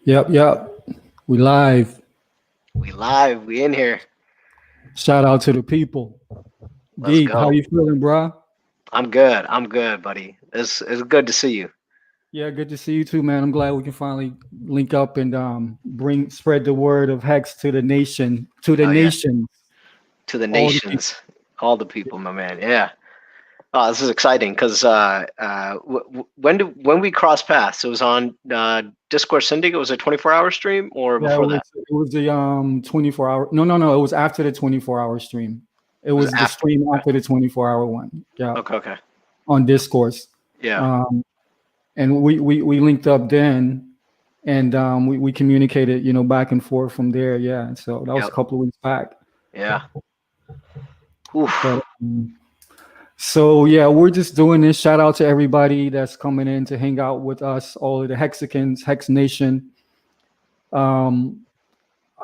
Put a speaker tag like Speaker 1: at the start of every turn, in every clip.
Speaker 1: Yep. We live.
Speaker 2: We live. We in here.
Speaker 1: Shout out to the people.
Speaker 2: Let's
Speaker 1: Deep, how
Speaker 2: go.
Speaker 1: you feeling, bruh?
Speaker 2: I'm good. I'm good, buddy. It's good to see you.
Speaker 1: Yeah, good to see you too, man. I'm glad we can finally link up and spread the word of Hex to the nation,
Speaker 2: Oh yeah, to the
Speaker 1: all the people.
Speaker 2: nations, all the people, my man. Yeah. Oh, this is exciting because when we crossed paths, it was on Discord Syndicate. Was it 24-hour stream or
Speaker 1: Yeah,
Speaker 2: before that?
Speaker 1: it was the 24-hour. No, it was after the 24-hour stream. It
Speaker 2: It was
Speaker 1: was the
Speaker 2: after.
Speaker 1: stream after the 24-hour one. Yeah,
Speaker 2: Okay.
Speaker 1: on Discourse.
Speaker 2: Yeah.
Speaker 1: Um, and we linked up then, and we communicated, back and forth from there. Yeah, so that was a
Speaker 2: Yep.
Speaker 1: couple of weeks back.
Speaker 2: Yeah. Oof.
Speaker 1: But so yeah, we're just doing this. Shout out to everybody that's coming in to hang out with us, all of the Hexicans, Hex Nation. Um,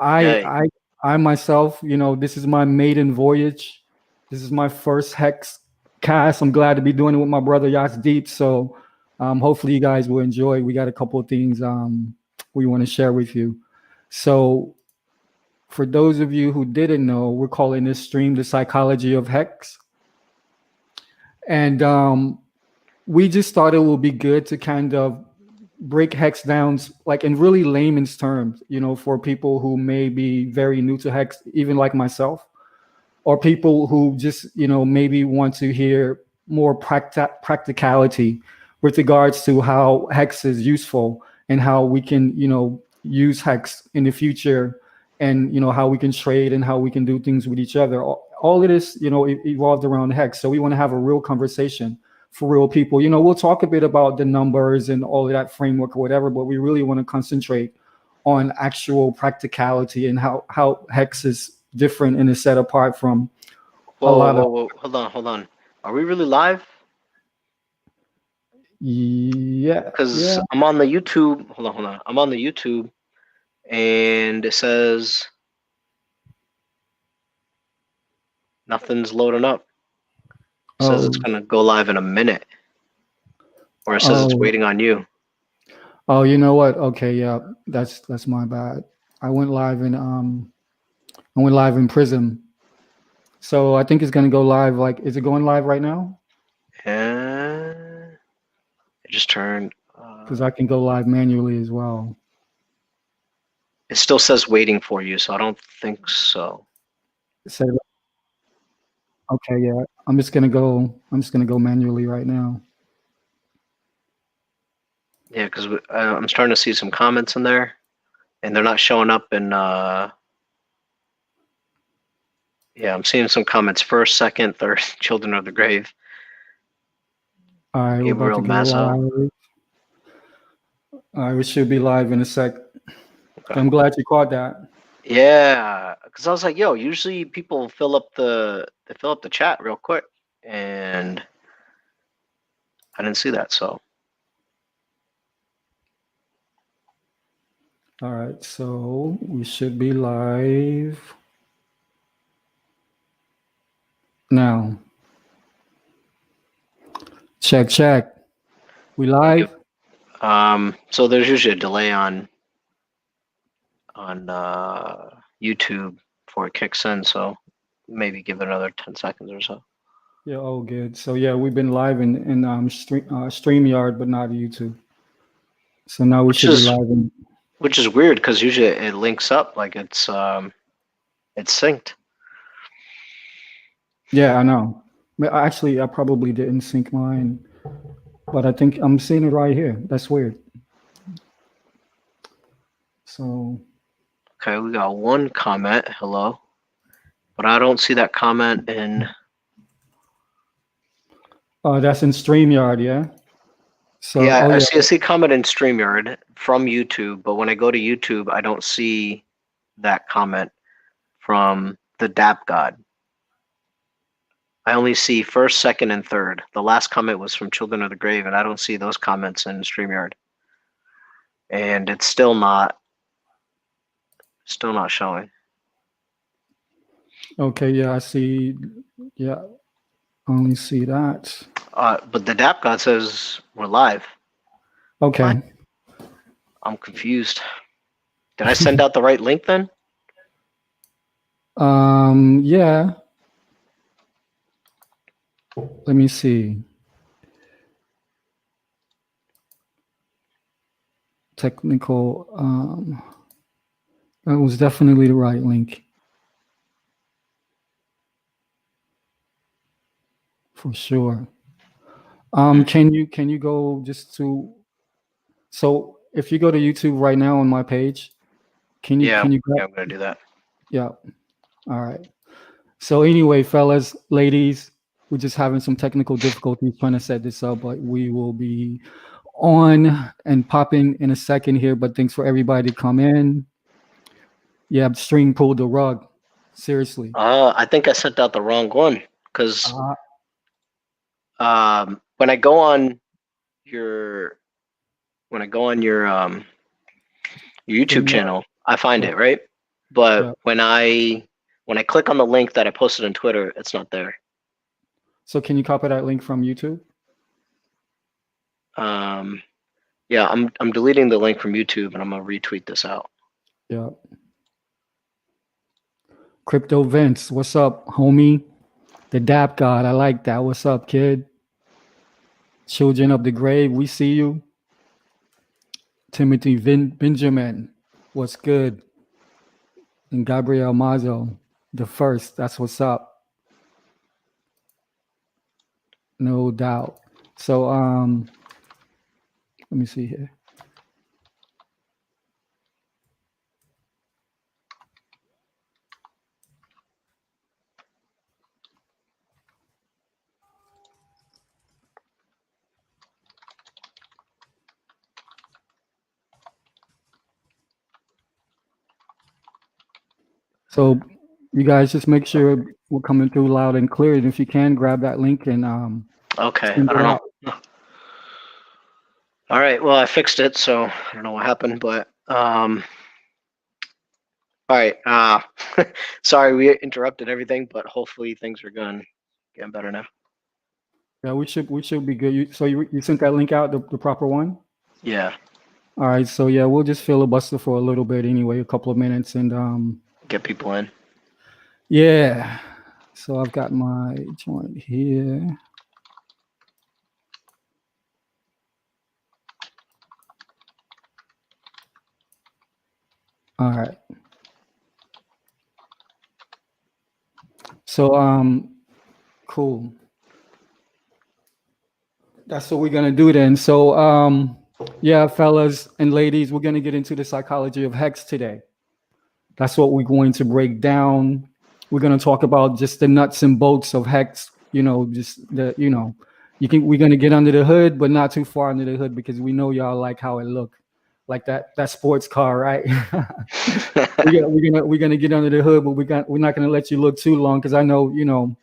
Speaker 1: I
Speaker 2: Yay.
Speaker 1: I I myself, this is my maiden voyage. This is my first Hex cast. I'm glad to be doing it with my brother Yas Deep. So hopefully you guys will enjoy. We got a couple of things we want to share with you. So for those of you who didn't know, we're calling this stream the Psychology of HEX. And we just thought it would be good to kind of break hex down like in really layman's terms, for people who may be very new to hex, even like myself, or people who just, maybe want to hear more practicality with regards to how hex is useful and how we can, use hex in the future, and how we can trade and how we can do things with each other. All of this, evolved around hex. So we want to have a real conversation for real people. We'll talk a bit about the numbers and all of that framework or whatever, but we really want to concentrate on actual practicality and how hex is different and is set apart from a lot of.
Speaker 2: Whoa. Hold on. Are we really live?
Speaker 1: Yeah.
Speaker 2: Because I'm on the YouTube. Hold on. I'm on the YouTube, and it says nothing's loading up. It says it's gonna go live in a minute, or it says it's waiting on you.
Speaker 1: You know what? Okay, yeah, that's my bad. I went live in Prism, so I think it's gonna go live. Like, is it going live right now?
Speaker 2: And it just turned.
Speaker 1: Because I can go live manually as well.
Speaker 2: It still says waiting for you, so I don't think so.
Speaker 1: Okay, yeah. I'm just gonna go manually right now.
Speaker 2: Yeah, because I'm starting to see some comments in there, and they're not showing up in. Yeah, I'm seeing some comments: first, second, third, children of the grave.
Speaker 1: All right, we're about to go live. All right, we should be live in a sec. Okay. I'm glad you caught that.
Speaker 2: Yeah, because I was like, yo, usually people fill up the chat real quick, and I didn't see that. So,
Speaker 1: all right, so we should be live now. Check. We live.
Speaker 2: So there's usually a delay on YouTube before it kicks in, so maybe give it another 10 seconds or so.
Speaker 1: Yeah, oh good. So yeah, we've been live in StreamYard, but not YouTube. So now we should be live in.
Speaker 2: Which is weird because usually it links up like it's synced.
Speaker 1: Yeah, I know. Actually, I probably didn't sync mine, but I think I'm seeing it right here. That's weird. So.
Speaker 2: Okay, we got one comment. Hello, but I don't see that comment in.
Speaker 1: That's in StreamYard, yeah.
Speaker 2: So yeah, I see a comment in StreamYard from YouTube, but when I go to YouTube, I don't see that comment from the DAP God. I only see first, second, and third. The last comment was from Children of the Grave, and I don't see those comments in StreamYard. And it's still not showing.
Speaker 1: Okay, yeah, I see. Yeah, only see that.
Speaker 2: But the DAP God says we're live.
Speaker 1: Okay.
Speaker 2: What? I'm confused. Did I send out the right link then?
Speaker 1: Yeah. Let me see. Technical. That was definitely the right link. For sure. Can you go just to, so if you go to YouTube right now on my page, can you
Speaker 2: Yeah,
Speaker 1: grab,
Speaker 2: I'm gonna do that.
Speaker 1: yeah. All right. So anyway, fellas, ladies, we're just having some technical difficulties trying to set this up, but we will be on and popping in a second here. But thanks for everybody to come in. Yeah, stream pulled the rug. Seriously.
Speaker 2: I think I sent out the wrong one because when I go on your YouTube channel, I find it, right? But when I click on the link that I posted on Twitter, it's not there.
Speaker 1: So can you copy that link from YouTube?
Speaker 2: Yeah, I'm deleting the link from YouTube and I'm gonna retweet this out.
Speaker 1: Yeah. Crypto Vince, what's up, homie? The Dap God, I like that. What's up, kid? Children of the Grave, we see you. Timothy Benjamin, what's good? And Gabriel Mazo, the first, that's what's up. No doubt. So let me see here. So you guys just make sure we're coming through loud and clear. And if you can, grab that link and
Speaker 2: okay, I don't know. All right, well, I fixed it, so I don't know what happened, but all right. Sorry we interrupted everything, but hopefully things are getting better now.
Speaker 1: Yeah, we should be good. So you sent that link out, the proper one?
Speaker 2: Yeah.
Speaker 1: All right, so yeah, we'll just filibuster for a little bit anyway, a couple of minutes, and
Speaker 2: get people in.
Speaker 1: Yeah. So I've got my joint here. All right. So cool. That's what we're gonna do then. So yeah, fellas and ladies, we're gonna get into the psychology of hex today. That's what we're going to break down. We're gonna talk about just the nuts and bolts of hex, just we're gonna get under the hood, but not too far under the hood because we know y'all like how it look. Like that sports car, right? we're gonna get under the hood, but we're not gonna let you look too long because I know,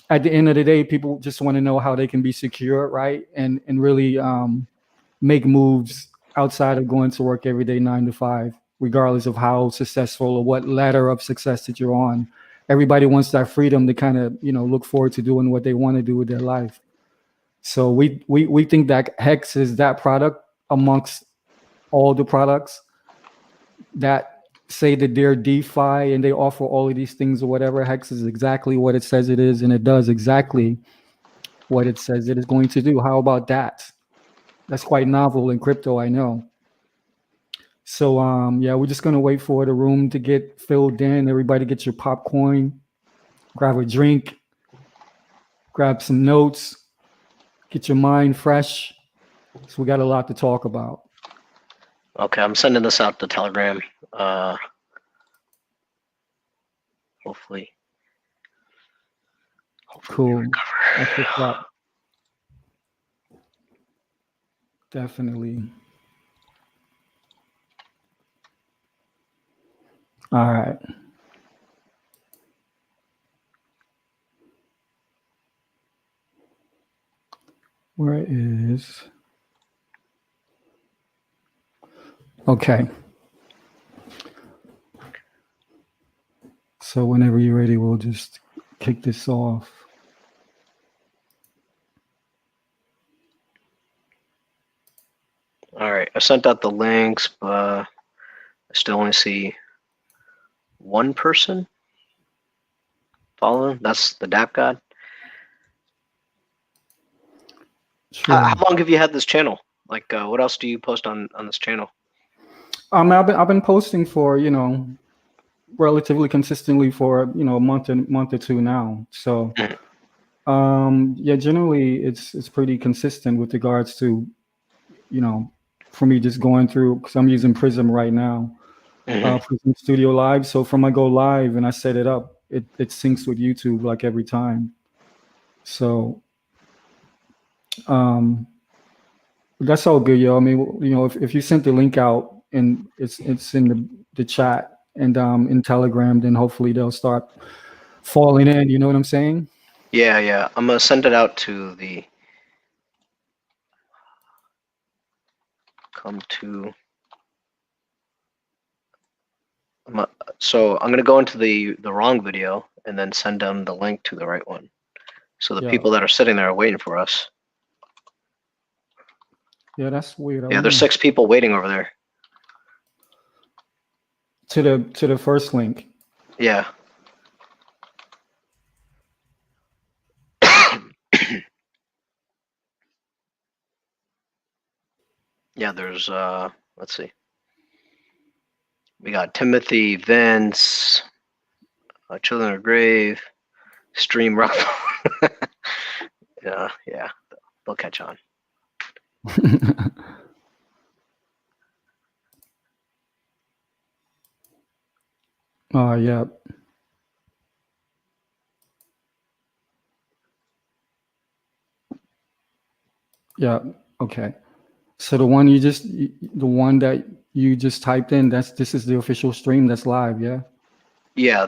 Speaker 1: at the end of the day, people just want to know how they can be secure, right? And really make moves outside of going to work every day 9 to 5, regardless of how successful or what ladder of success that you're on. Everybody wants that freedom to kind of, look forward to doing what they want to do with their life. So we think that Hex is that product amongst all the products that say that they're DeFi and they offer all of these things or whatever. Hex is exactly what it says it is, and it does exactly what it says it is going to do. How about that? That's quite novel in crypto, I know. So yeah, we're just gonna wait for the room to get filled in. Everybody get your popcorn, grab a drink, grab some notes, get your mind fresh. So we got a lot to talk about.
Speaker 2: Okay, I'm sending this out to Telegram. Hopefully
Speaker 1: cool. That's what's up. Definitely. All right. Where is... Okay. So whenever you're ready, we'll just kick this off.
Speaker 2: All right, I sent out the links, but still only see one person following. That's the Dap God.
Speaker 1: Sure.
Speaker 2: How long have you had this channel? Like, what else do you post on this channel?
Speaker 1: I've been posting for, you know, relatively consistently for, you know, a month or two now. So yeah, generally it's pretty consistent with regards to, you know, for me just going through, because I'm using Prism right now, Prism Studio Live. So from I go live and I set it up, it syncs with YouTube like every time. So that's all good, yo. I mean, you know, if you sent the link out and it's in the chat and in Telegram, then hopefully they'll start falling in. You know what I'm saying?
Speaker 2: Yeah. I'm gonna send it out to the so I'm gonna go into the wrong video and then send them the link to the right one. So the people that are sitting there are waiting for us.
Speaker 1: Yeah, that's weird.
Speaker 2: Yeah, there's 6 people waiting over there.
Speaker 1: To the first link.
Speaker 2: Yeah. Yeah, there's let's see. We got Timothy, Vince, Children of Grave, Stream Rock. Yeah, they'll catch on.
Speaker 1: Yeah. Yeah. Okay. So the one that you just typed in, this is the official stream that's live, yeah?
Speaker 2: Yeah,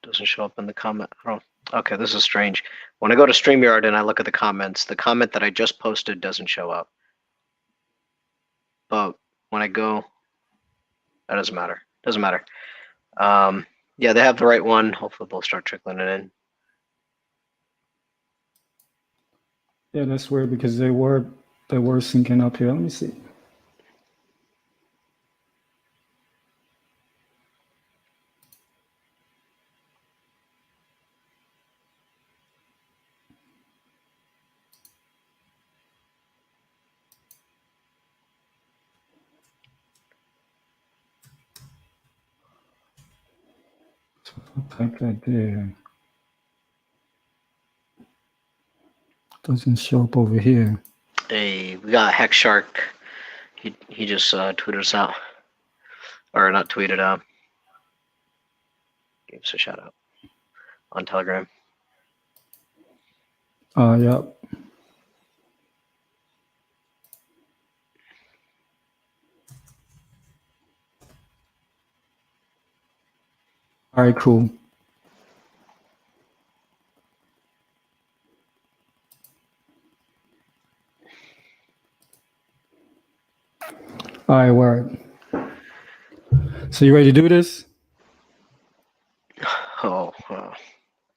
Speaker 2: doesn't show up in the comment. Oh, okay, this is strange. When I go to StreamYard and I look at the comments, the comment that I just posted doesn't show up. But when I go, that doesn't matter. Doesn't matter. Yeah, they have the right one. Hopefully they'll start trickling it in.
Speaker 1: Yeah, that's weird because they were syncing up here. Let me see. Type that there. Doesn't show up over here.
Speaker 2: Hey, we got Hex Shark. He just tweeted us out, or not tweeted out. Gave us a shout out on Telegram.
Speaker 1: Yep. All right, cool. All right, word. So you ready to do this?
Speaker 2: Oh,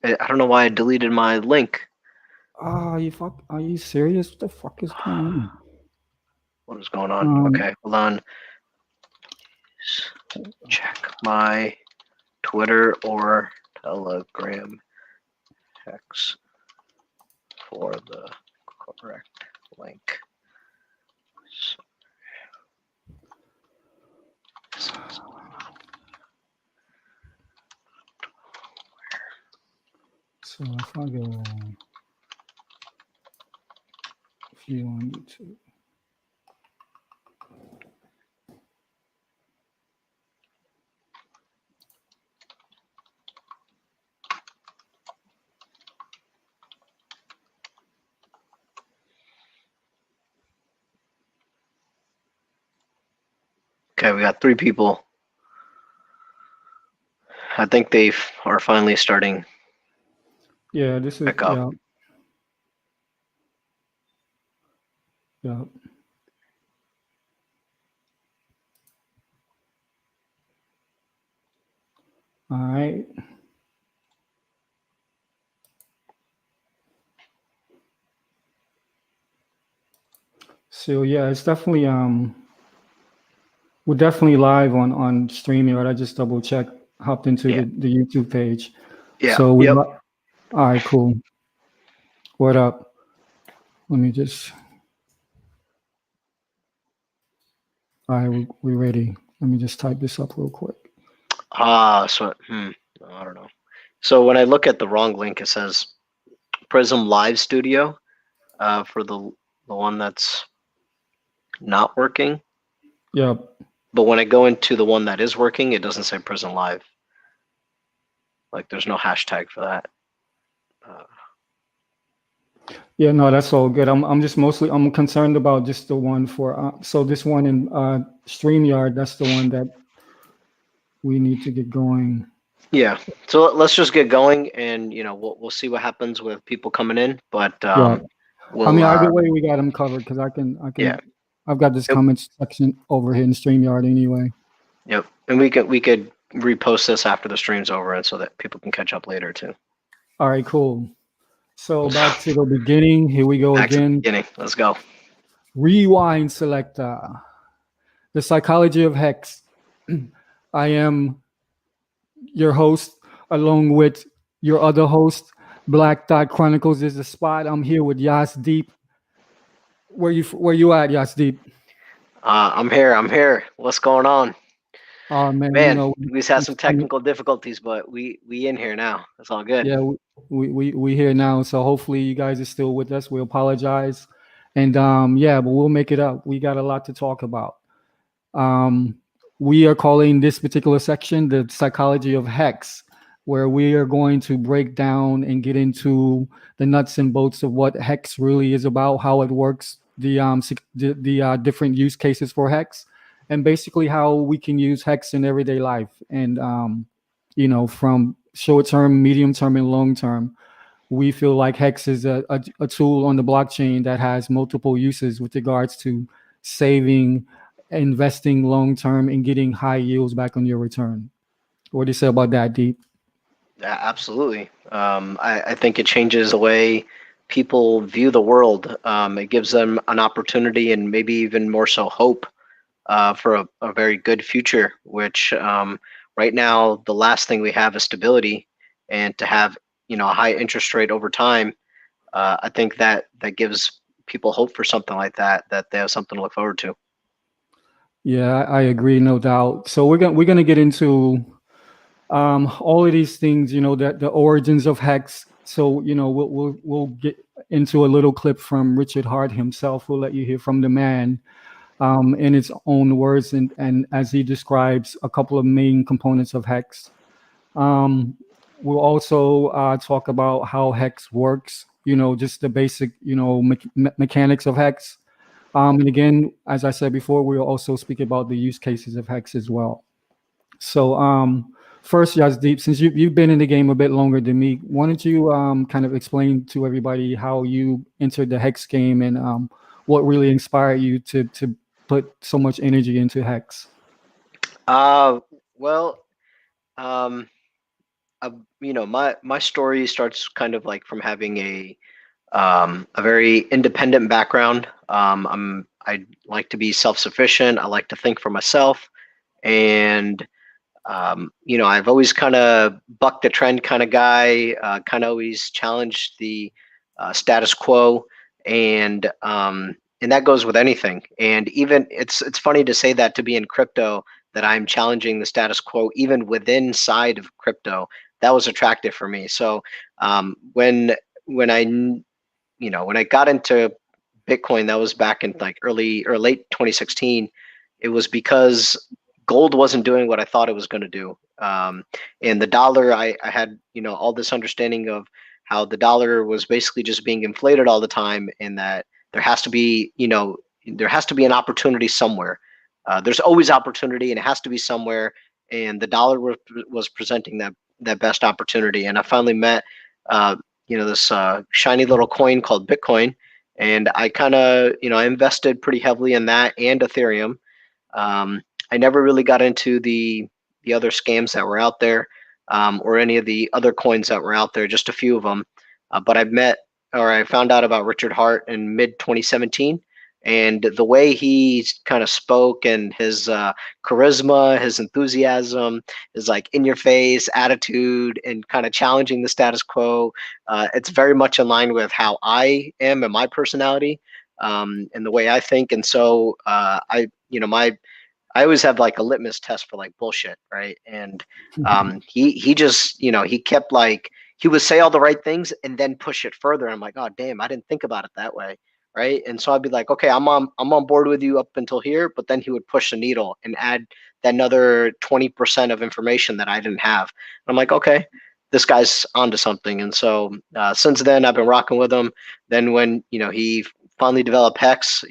Speaker 2: I don't know why I deleted my link.
Speaker 1: Are you serious? What the fuck is going on?
Speaker 2: What is going on? Okay, hold on. Check my Twitter or Telegram hex for the correct link.
Speaker 1: So if I go view on YouTube.
Speaker 2: Okay, we got 3 people. I think they are finally starting.
Speaker 1: Yeah, this is
Speaker 2: back up.
Speaker 1: Yeah. All right. So yeah, it's definitely we're definitely live on StreamYard. I just double checked, hopped into
Speaker 2: Yeah.
Speaker 1: the YouTube page.
Speaker 2: Yeah.
Speaker 1: So
Speaker 2: Yep.
Speaker 1: all right, cool. What up? Let me just. All right, we ready. Let me just type this up real quick.
Speaker 2: So I don't know. So when I look at the wrong link, it says Prism Live Studio for the one that's not working.
Speaker 1: Yep.
Speaker 2: But when I go into the one that is working, it doesn't say Prism Live. Like there's no hashtag for that.
Speaker 1: Yeah, no, that's all good. I'm just mostly I'm concerned about just the one for so this one in StreamYard, that's the one that we need to get going.
Speaker 2: Yeah. So let's just get going, and we'll see what happens with people coming in. But
Speaker 1: Yeah. I
Speaker 2: we'll
Speaker 1: mean, either way, we got them covered because
Speaker 2: yeah.
Speaker 1: I've got this
Speaker 2: Yep.
Speaker 1: comments section over here in StreamYard anyway.
Speaker 2: Yep. And we could repost this after the stream's over, and so that people can catch up later too.
Speaker 1: All right, cool. So back to the beginning. Here we go
Speaker 2: Back to the
Speaker 1: again.
Speaker 2: beginning. Let's go.
Speaker 1: Rewind selector. The Psychology of HEX. I am your host, along with your other host. Black Dot Chronicles is the spot. I'm here with Yas Deep. Where you at, Yas Deep?
Speaker 2: I'm here. What's going on?
Speaker 1: Oh man,
Speaker 2: Man, we just had some technical difficulties, but we in here now. It's all good.
Speaker 1: Yeah, we here now. So hopefully you guys are still with us. We apologize. And yeah, but we'll make it up. We got a lot to talk about. Um, we are calling this particular section the Psychology of HEX, where we are going to break down and get into the nuts and bolts of what HEX really is about, how it works, the different use cases for HEX, and basically how we can use HEX in everyday life. And from short term, medium term, and long term, we feel like HEX is a tool on the blockchain that has multiple uses with regards to saving, investing long term, and getting high yields back on your return. What do you say about that, Deep?
Speaker 2: Absolutely. I think it changes the way people view the world. It gives them an opportunity and maybe even more so hope for a very good future, which right now the last thing we have is stability, and to have a high interest rate over time, I think that gives people hope for something like that they have something to look forward to.
Speaker 1: Yeah, I agree, no doubt. So we're gonna get into all of these things, that the origins of HEX. So we'll get into a little clip from Richard Hart himself. We'll let you hear from the man. In its own words, and as he describes a couple of main components of HEX. We'll also talk about how HEX works, just the basic, mechanics of HEX. And again, as I said before, we'll also speak about the use cases of HEX as well. So first, Yazdeep, since you've been in the game a bit longer than me, why don't you kind of explain to everybody how you entered the HEX game and what really inspired you to put so much energy into HEX?
Speaker 2: Well, my story starts kind of like from having a very independent background. I like to be self-sufficient. I like to think for myself, and I've always kind of bucked the trend kind of guy. Kind of always challenged the status quo, and that goes with anything. And even it's funny to say that, to be in crypto, that I'm challenging the status quo even within side of crypto. That was attractive for me. So when I got into Bitcoin, that was back in like early or late 2016. It was because gold wasn't doing what I thought it was going to do. And the dollar, I had, all this understanding of how the dollar was basically just being inflated all the time, and that there has to be, there has to be an opportunity somewhere. There's always opportunity, and it has to be somewhere. And the dollar was presenting that best opportunity. And I finally met, this shiny little coin called Bitcoin, and I kind of, I invested pretty heavily in that and Ethereum. I never really got into the other scams that were out there, or any of the other coins that were out there, just a few of them. But I found out about Richard Hart in mid 2017, And the way he kind of spoke and his charisma, his enthusiasm, his like in your face attitude and kind of challenging the status quo, it's very much in line with how I am and my personality, and the way I think. And so I always have like a litmus test for like bullshit, right? And he just, he kept like, he would say all the right things and then push it further. I'm like, oh damn, I didn't think about it that way, right? And so I'd be like, okay, I'm on board with you up until here, but then he would push the needle and add that another 20% of information that I didn't have. And I'm like, okay, this guy's onto something. And so since then, I've been rocking with him. Then when he finally developed Hex,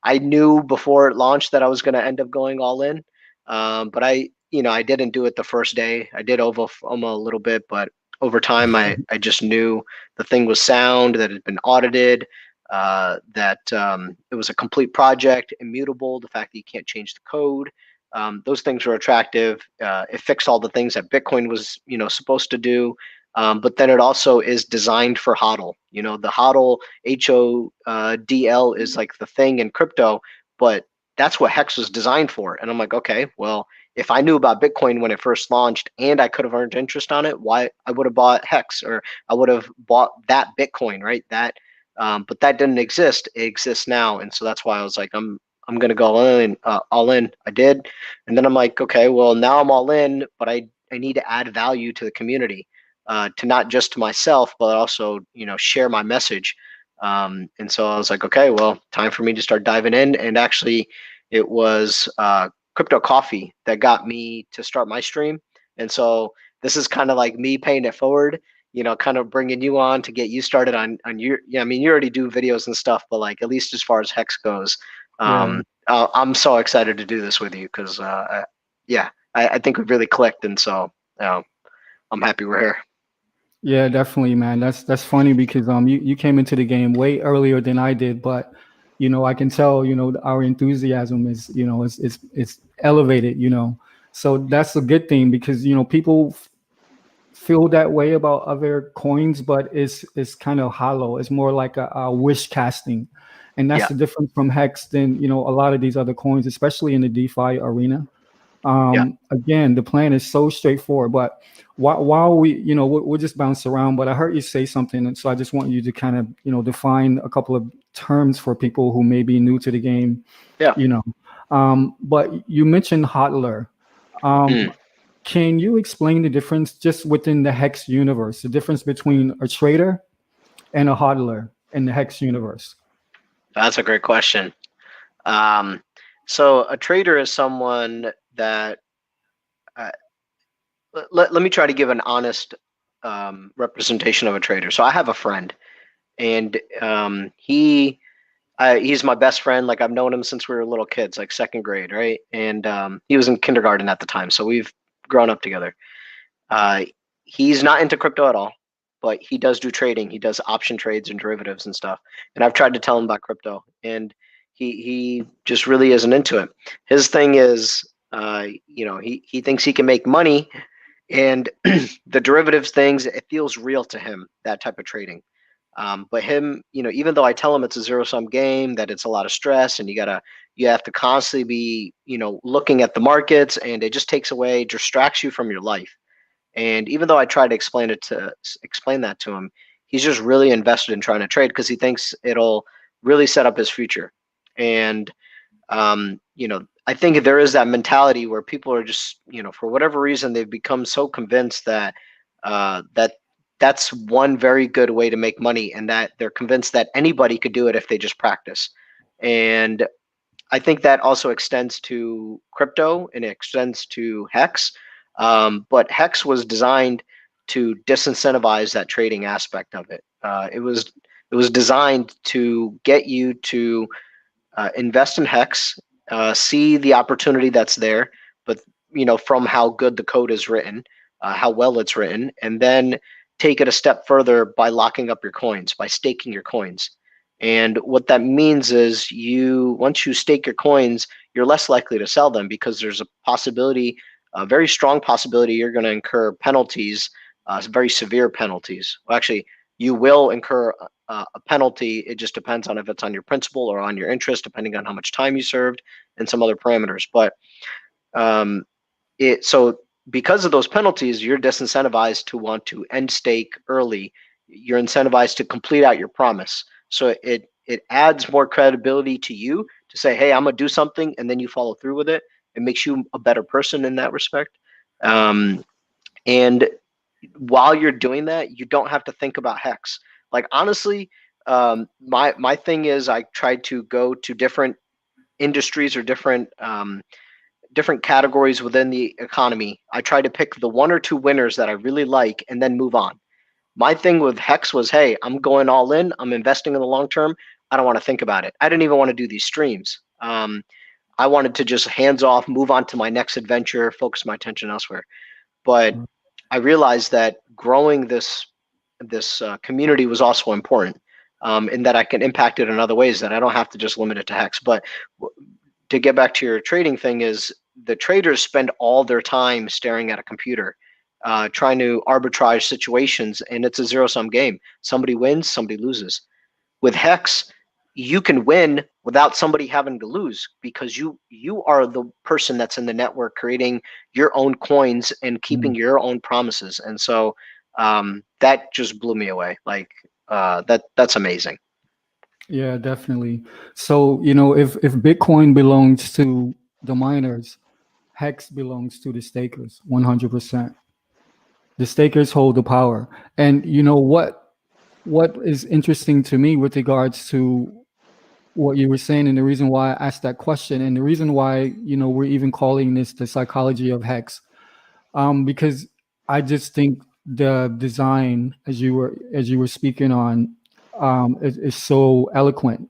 Speaker 2: I knew before it launched that I was going to end up going all in, but I didn't do it the first day. I did over a little bit, but over time, I just knew the thing was sound, that it had been audited, that it was a complete project, immutable. The fact that you can't change the code, those things were attractive. It fixed all the things that Bitcoin was supposed to do. But then it also is designed for HODL. The HODL, HODL is like the thing in crypto, but that's what Hex was designed for. And I'm like, okay, well, if I knew about Bitcoin when it first launched and I could have earned interest on it, why I would have bought Hex, or I would have bought that Bitcoin, right? But that didn't exist. It exists now, and so that's why I was like, I'm gonna go all in. All in. I did, and then I'm like, okay, well now I'm all in, but I need to add value to the community, to not just to myself, but also share my message. And so I was like, okay, well, time for me to start diving in. And actually, it was Crypto Coffee that got me to start my stream. And so this is kind of like me paying it forward, kind of bringing you on to get you started on your. Yeah, I mean, you already do videos and stuff, but like at least as far as Hex goes,
Speaker 1: Yeah.
Speaker 2: I'm so excited to do this with you because, yeah, I think we've really clicked, and so I'm happy we're here.
Speaker 1: Yeah, definitely, man. That's funny because you came into the game way earlier than I did, but I can tell our enthusiasm is it's elevated, so that's a good thing because people feel that way about other coins, but it's kind of hollow. It's more like a wish casting, and that's
Speaker 2: Yeah,
Speaker 1: the difference from Hex than a lot of these other coins, especially in the DeFi arena.
Speaker 2: yeah.
Speaker 1: Again, the plan is so straightforward, but while we'll just bounce around, but I heard you say something, and so I just want you to kind of define a couple of terms for people who may be new to the game.
Speaker 2: Yeah.
Speaker 1: But you mentioned hodler.
Speaker 2: Mm.
Speaker 1: Can you explain the difference just within the Hex universe, the difference between a trader and a hodler in the Hex universe?
Speaker 2: That's a great question. So a trader is someone that uh, let me try to give an honest representation of a trader. So I have a friend, and he's my best friend. Like I've known him since we were little kids, like second grade, right? And he was in kindergarten at the time, so we've grown up together. Uh, he's not into crypto at all, but he does do trading. He does option trades and derivatives and stuff. And I've tried to tell him about crypto, and he just really isn't into it. His thing is, he thinks he can make money, and the derivatives things, it feels real to him, that type of trading. But him, even though I tell him it's a zero sum game, that it's a lot of stress, and you have to constantly be, looking at the markets, and it just takes away, distracts you from your life. And even though I try to explain that to him, he's just really invested in trying to trade because he thinks it'll really set up his future. And I think there is that mentality where people are just, for whatever reason, they've become so convinced that that's one very good way to make money, and that they're convinced that anybody could do it if they just practice. And I think that also extends to crypto and it extends to Hex. But Hex was designed to disincentivize that trading aspect of it. It was designed to get you to invest in Hex, see the opportunity that's there, but from how good the code is written, how well it's written, and then take it a step further by locking up your coins, by staking your coins. And what that means is once you stake your coins, you're less likely to sell them because there's a very strong possibility you're going to incur penalties, very severe penalties. Well, actually, you will incur a penalty. It just depends on if it's on your principal or on your interest, depending on how much time you served and some other parameters. But so because of those penalties, you're disincentivized to want to end stake early. You're incentivized to complete out your promise. So it adds more credibility to you to say, hey, I'm gonna do something, and then you follow through with it. It makes you a better person in that respect. And while you're doing that, you don't have to think about hex. Like honestly, my thing is I tried to go to different industries or different categories within the economy. I try to pick the one or two winners that I really like and then move on. My thing with hex was, hey, I'm going all in. I'm investing in the long term. I don't want to think about it. I didn't even want to do these streams. I wanted to just hands off, move on to my next adventure, focus my attention elsewhere. But I realized that growing this community was also important, in that I can impact it in other ways, that I don't have to just limit it to hex. But to get back to your trading thing, is the traders spend all their time staring at a computer, trying to arbitrage situations, and it's a zero-sum game. Somebody wins, somebody loses. With hex, you can win without somebody having to lose, because you are the person that's in the network creating your own coins and keeping your own promises. And so that just blew me away. Like that's amazing.
Speaker 1: Yeah, definitely. So, if Bitcoin belongs to the miners, Hex belongs to the stakers, 100%. The stakers hold the power. And what is interesting to me with regards to what you were saying, and the reason why I asked that question, and the reason why, we're even calling this the psychology of hex, because I just think the design, as you were speaking on, is so eloquent,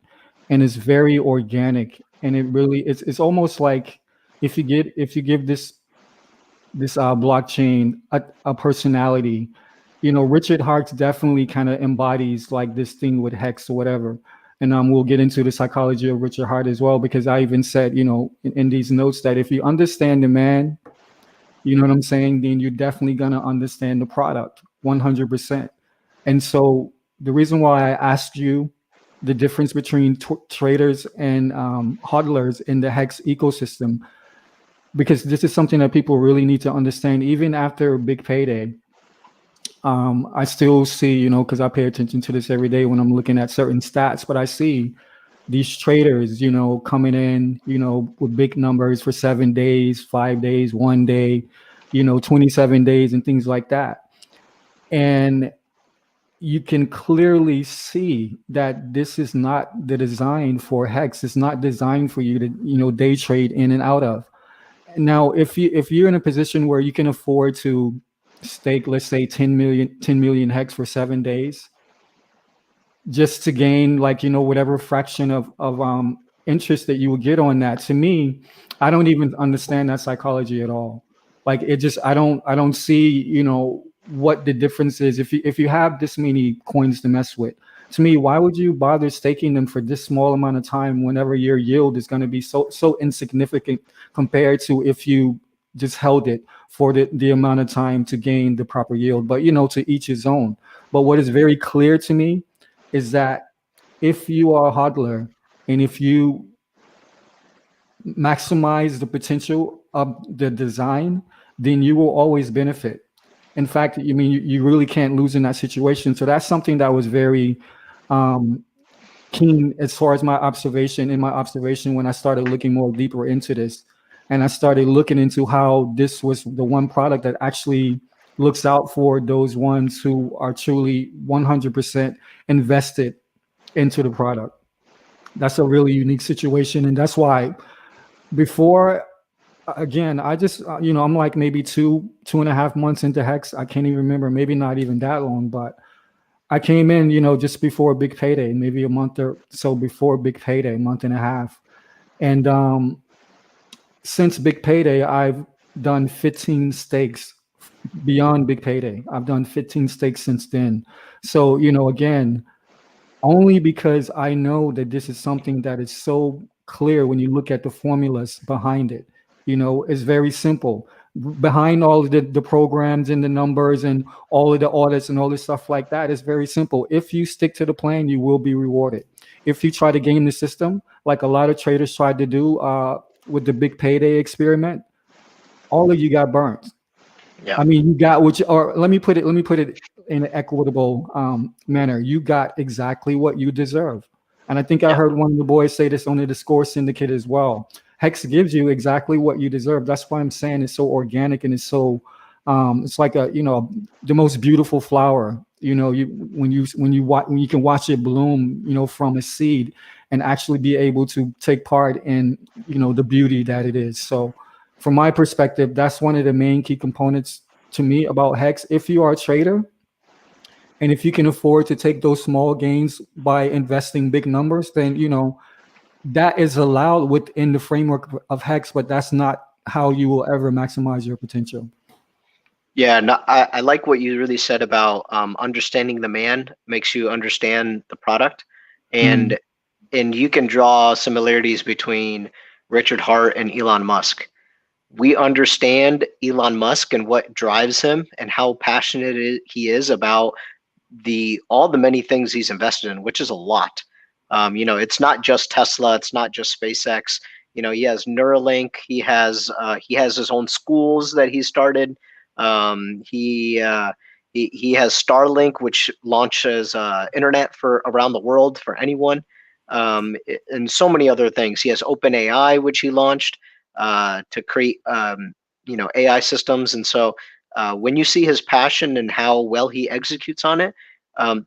Speaker 1: and it's very organic, and it's almost like if you give this blockchain a personality. Richard Hart definitely kind of embodies like this thing with hex or whatever. And we'll get into the psychology of Richard Hart as well, because I even said, in these notes, that if you understand the man, you know what I'm saying, then you're definitely gonna understand the product 100%. And so the reason why I asked you the difference between traders and hodlers in the hex ecosystem, because this is something that people really need to understand, even after a big payday. I still see, because I pay attention to this every day when I'm looking at certain stats, but I see these traders, coming in, with big numbers for 7 days, 5 days, 1 day, 27 days and things like that. And you can clearly see that this is not the design for hex. It's not designed for you to, day trade in and out of. Now, if you're in a position where you can afford to stake, let's say 10 million hex for 7 days, just to gain whatever fraction of interest that you would get on that, to me, I don't even understand that psychology at all. Like it just, I don't see, what the difference is. If you have this many coins to mess with, to me, why would you bother staking them for this small amount of time whenever your yield is going to be so insignificant compared to if you just held it for the amount of time to gain the proper yield? But to each his own. But what is very clear to me is that if you are a hodler and if you maximize the potential of the design, then you will always benefit. In fact, you really can't lose in that situation. So that's something that was very keen as far as my observation when I started looking more deeper into this. And I started looking into how this was the one product that actually looks out for those ones who are truly 100% invested into the product. That's a really unique situation. And that's why before, again, I just, I'm like maybe 2.5 months into Hex. I can't even remember, maybe not even that long, but I came in, just before big payday, maybe a month or so before big payday, month and a half. And since big payday, I've done 15 stakes beyond big payday. I've done 15 stakes since then. So, again, only because I know that this is something that is so clear when you look at the formulas behind it. It's very simple. behind all of the programs and the numbers and all of the audits and all this stuff like that is very simple. If you stick to the plan, you will be rewarded. If you try to game the system, like a lot of traders tried to do with the big payday experiment, all of you got burnt.
Speaker 2: Yeah.
Speaker 1: I mean, you got what you, or let me put it in an equitable manner. You got exactly what you deserve. And I think I
Speaker 2: Yeah.
Speaker 1: heard one of the boys say this on the Score Syndicate as well. Hex gives you exactly what you deserve. That's why I'm saying it's so organic and it's so, it's like a, the most beautiful flower. When you can watch it bloom, from a seed and actually be able to take part in, the beauty that it is. So, from my perspective, that's one of the main key components to me about Hex. If you are a trader and if you can afford to take those small gains by investing big numbers, then that is allowed within the framework of Hex, but that's not how you will ever maximize your potential.
Speaker 2: Yeah, no, I like what you really said about understanding the man makes you understand the product, and you can draw similarities between Richard Hart and Elon Musk. We understand Elon Musk and what drives him and how passionate he is about all the many things he's invested in, which is a lot. It's not just Tesla, it's not just SpaceX. He has Neuralink, he has his own schools that he started. He has Starlink, which launches internet for around the world for anyone, and so many other things. He has OpenAI, which he launched to create AI systems. And so when you see his passion and how well he executes on it,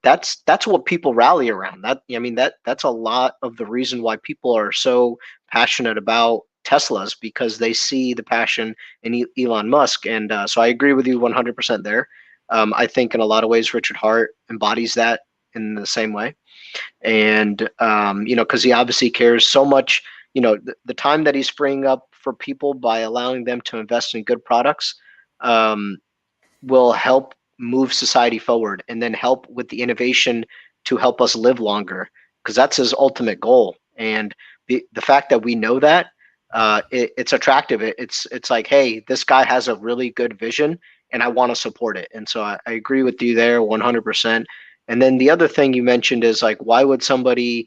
Speaker 2: that's what people rally around. That's a lot of the reason why people are so passionate about Teslas, because they see the passion in Elon Musk. And so I agree with you 100% there. I think in a lot of ways Richard Hart embodies that in the same way. And because he obviously cares so much. The time that he's freeing up for people by allowing them to invest in good products will help move society forward, and then help with the innovation to help us live longer, because that's his ultimate goal. And the fact that we know that, it's attractive. It's like, hey, this guy has a really good vision and I want to support it. And so I agree with you there 100%. And then the other thing you mentioned is like, why would somebody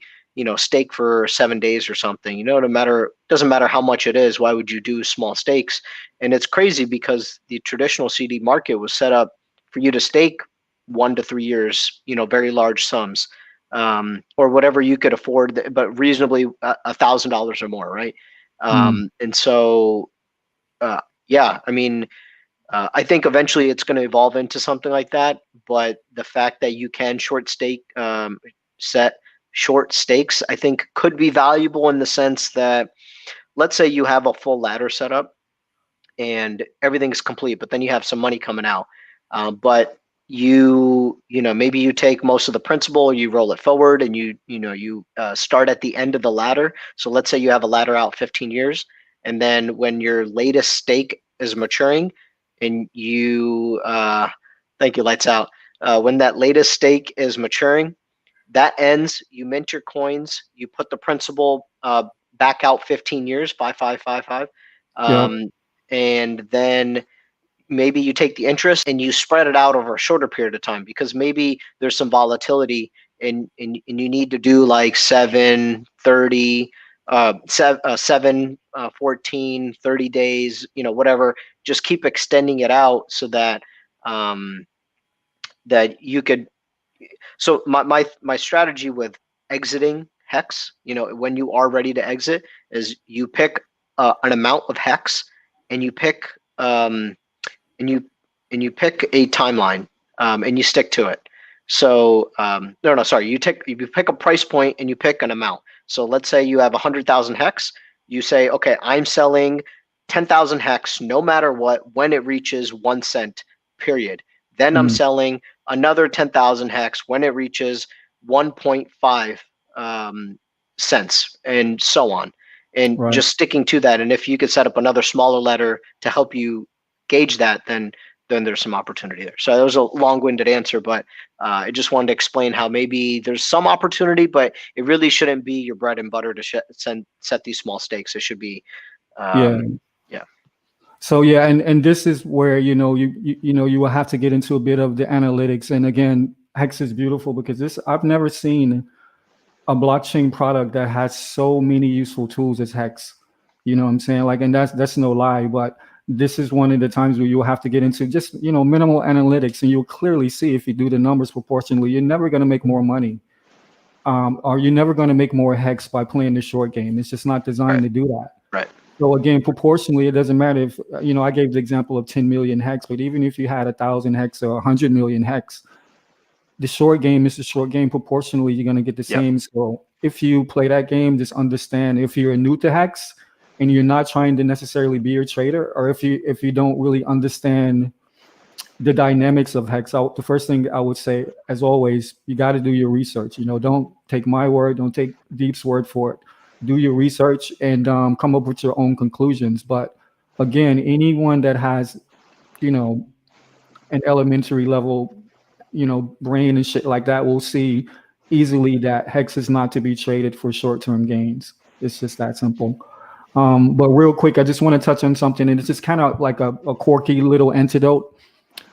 Speaker 2: stake for 7 days or something? Doesn't matter how much it is, why would you do small stakes? And it's crazy because the traditional CD market was set up for you to stake 1 to 3 years, very large sums, or whatever you could afford, but reasonably $1,000 or more, right? And so yeah, I mean, I think eventually it's going to evolve into something like that. But the fact that you can set short stakes, I think could be valuable in the sense that, let's say you have a full ladder set up and everything's complete, but then you have some money coming out. But maybe you take most of the principal, you roll it forward, and you start at the end of the ladder. So let's say you have a ladder out 15 years, and then when your latest stake is maturing, and thank you, lights out. When that latest stake is maturing, that ends. You mint your coins. You put the principal back out 15 years, 5, 5, 5, 5, and then maybe you take the interest and you spread it out over a shorter period of time, because maybe there's some volatility and you need to do like 7, 30, 7, 14, 30 days, whatever. Just keep extending it out so that that you could. So my strategy with exiting Hex, when you are ready to exit, is you pick an amount of Hex, and you pick and you pick a timeline, and you stick to it. So no, sorry, you pick a price point and you pick an amount. So let's say you have 100,000 Hex. You say, okay, I'm selling 10,000 Hex no matter what when it reaches 1 cent, period. Then I'm selling another 10,000 Hex when it reaches 1.5 cents, and so on. And just sticking to that. And if you could set up another smaller ladder to help you gauge that, then there's some opportunity there. So that was a long-winded answer, but I just wanted to explain how maybe there's some opportunity, but it really shouldn't be your bread and butter to set these small stakes. It should be, yeah.
Speaker 1: So yeah, and this is where you will have to get into a bit of the analytics. And again, Hex is beautiful because this I've never seen a blockchain product that has so many useful tools as Hex. You know what I'm saying? Like, and that's no lie, but this is one of the times where you'll have to get into just minimal analytics, and you'll clearly see if you do the numbers proportionally, you're never going to make more money, or you're never going to make more Hex by playing the short game. It's just not designed to do that.
Speaker 2: Right.
Speaker 1: So again, proportionally, it doesn't matter if I gave the example of 10 million Hex, but even if you had 1,000 Hex or 100 million Hex, the short game is the short game. Proportionally, you're going to get the same. So if you play that game, just understand, if you're new to Hex and you're not trying to necessarily be a trader, or if you don't really understand the dynamics of Hex, the first thing I would say, as always, you got to do your research. Don't take my word, don't take Deep's word for it. Do your research and come up with your own conclusions. But again, anyone that has, an elementary level, brain and shit like that will see easily that Hex is not to be traded for short-term gains. It's just that simple. But real quick, I just want to touch on something, and it's just kind of like a quirky little antidote.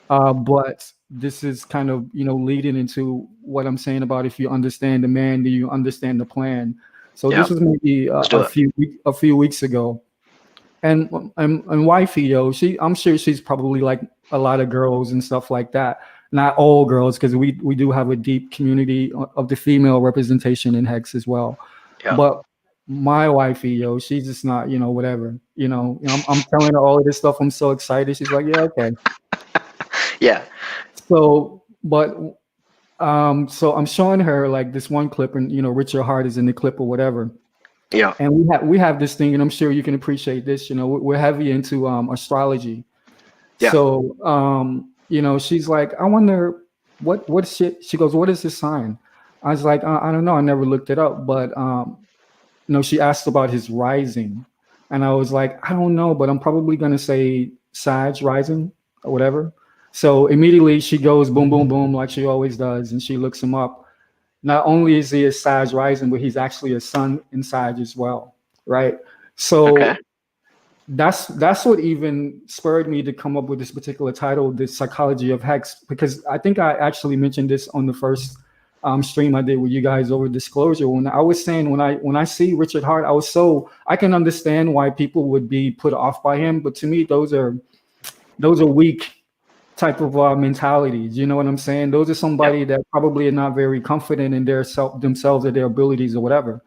Speaker 1: But this is kind of, leading into what I'm saying about if you understand the man, do you understand the plan? So this was maybe a few weeks ago. And wifey, I'm sure she's probably like a lot of girls and stuff like that. Not all girls, because we do have a deep community of the female representation in Hex as well. Yeah. But my wifey, she's just not, whatever. I'm telling her all of this stuff. I'm so excited. She's like, yeah, okay.
Speaker 2: Yeah.
Speaker 1: So, but so I'm showing her like this one clip, and Richard Hart is in the clip or whatever.
Speaker 2: Yeah.
Speaker 1: And we have this thing, and I'm sure you can appreciate this. We're heavy into astrology. Yeah. So she's like, I wonder what shit. She goes, what is this sign? I was like, I don't know. I never looked it up, but she asked about his rising, and I was like, I don't know, but I'm probably gonna say Sag rising or whatever. So immediately she goes boom, boom, boom, like she always does, and she looks him up. Not only is he a Sag rising, but he's actually a sun in Sag as well, right? So that's what even spurred me to come up with this particular title, The Psychology of HEX, because I think I actually mentioned this on the first stream I did with you guys over Disclosure. When I was saying, when I see Richard Hart, I can understand why people would be put off by him, but to me, those are weak type of mentalities. You know what I'm saying? Those are somebody that probably are not very confident in themselves or their abilities or whatever.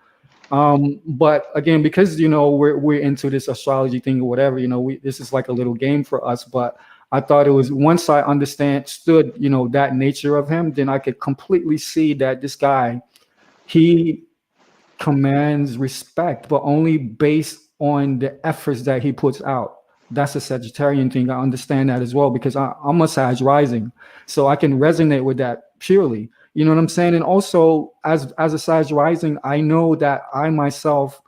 Speaker 1: But again, because we're into this astrology thing or whatever, this is like a little game for us. But I thought it was, once I understood that nature of him, then I could completely see that this guy, he commands respect, but only based on the efforts that he puts out. That's a Sagittarian thing. I understand that as well, because I'm a Sag rising, so I can resonate with that purely. You know what I'm saying? And also, as a Sag rising, I know that I myself,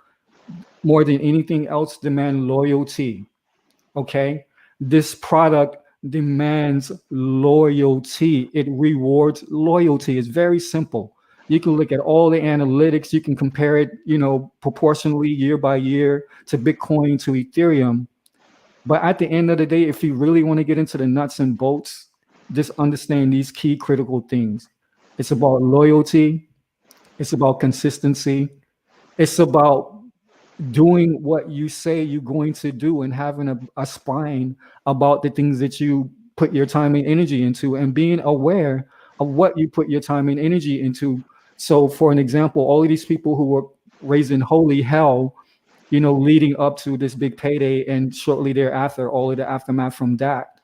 Speaker 1: more than anything else, demand loyalty. Okay, this product demands loyalty. It rewards loyalty. It's very simple. You can look at all the analytics. You can compare it, proportionally year by year to Bitcoin, to Ethereum. But at the end of the day, if you really want to get into the nuts and bolts, just understand these key critical things. It's about loyalty. It's about consistency. It's about doing what you say you're going to do and having a spine about the things that you put your time and energy into, and being aware of what you put your time and energy into. So for an example, all of these people who were raising holy hell, leading up to this big payday and shortly thereafter, all of the aftermath from that,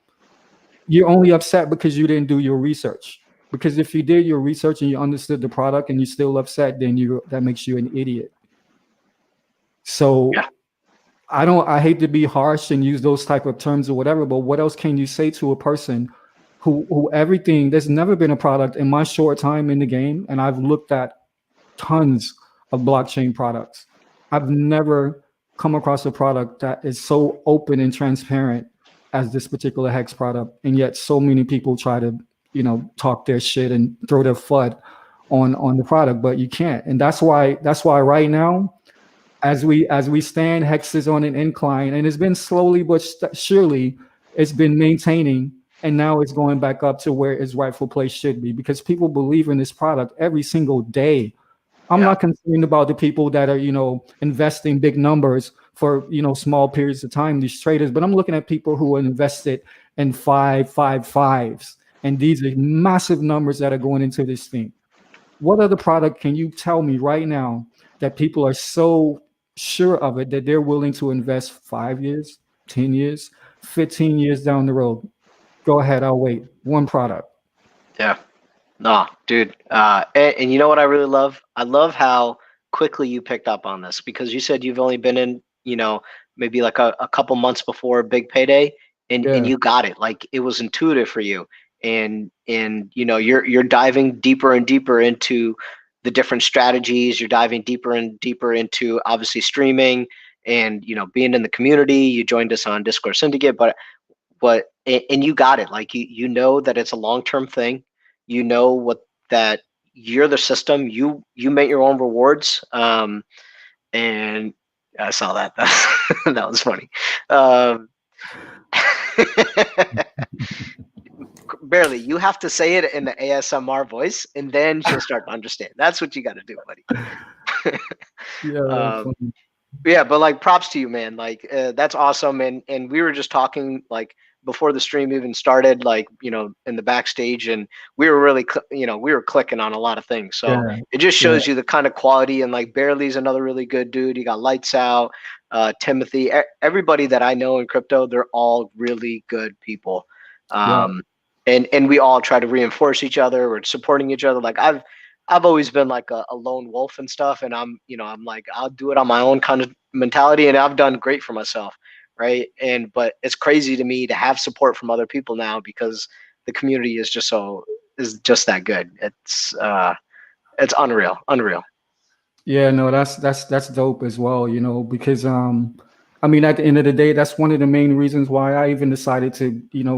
Speaker 1: you're only upset because you didn't do your research. Because if you did your research and you understood the product and you're still upset, then that makes you an idiot. So I hate to be harsh and use those type of terms or whatever, but what else can you say to a person who everything, there's never been a product in my short time in the game, and I've looked at tons of blockchain products. I've never come across a product that is so open and transparent as this particular HEX product, and yet so many people try to, talk their shit and throw their FUD on the product, but you can't. And that's why right now, as we stand, Hex is on an incline, and it's been slowly but surely it's been maintaining, and now it's going back up to where its rightful place should be, because people believe in this product every single day. I'm not concerned about the people that are, investing big numbers for, small periods of time, these traders, but I'm looking at people who are invested in five fives. And these are massive numbers that are going into this thing. What other product can you tell me right now that people are so sure of it that they're willing to invest 5 years, 10 years, 15 years down the road? Go ahead, I'll wait. One product.
Speaker 2: Yeah. No, dude. And you know what I really love? I love how quickly you picked up on this, because you said you've only been in, maybe like a couple months before a big payday, and
Speaker 1: Yeah,
Speaker 2: you got it. Like, it was intuitive for you. And you're diving deeper and deeper into the different strategies. You're diving deeper and deeper into obviously streaming and, being in the community. You joined us on Discord Syndicate, and you got it. Like, you know that it's a long-term thing. You know that you're the system. You make your own rewards. And I saw that. That was funny. Um, Barely. You have to say it in the ASMR voice, and then she'll start to understand. That's what you got to do, buddy.
Speaker 1: yeah, that's
Speaker 2: um,
Speaker 1: funny.
Speaker 2: yeah, but like, props to you, man. Like, that's awesome. And we were just talking, like, before the stream even started, like, in the backstage, and we were really we were clicking on a lot of things. So
Speaker 1: Yeah,
Speaker 2: it just
Speaker 1: yeah,
Speaker 2: shows you the kind of quality. And like, Barely's another really good dude. You got Lights Out, Timothy, everybody that I know in crypto, they're all really good people.
Speaker 1: yeah,
Speaker 2: And we all try to reinforce each other. We're supporting each other. Like, I've always been like a lone wolf and stuff, and I'm like, I'll do it on my own kind of mentality, and I've done great for myself, right? But it's crazy to me to have support from other people now, because the community is just that good. It's unreal.
Speaker 1: yeah. No, that's dope as well. Because I mean, at the end of the day, that's one of the main reasons why I even decided to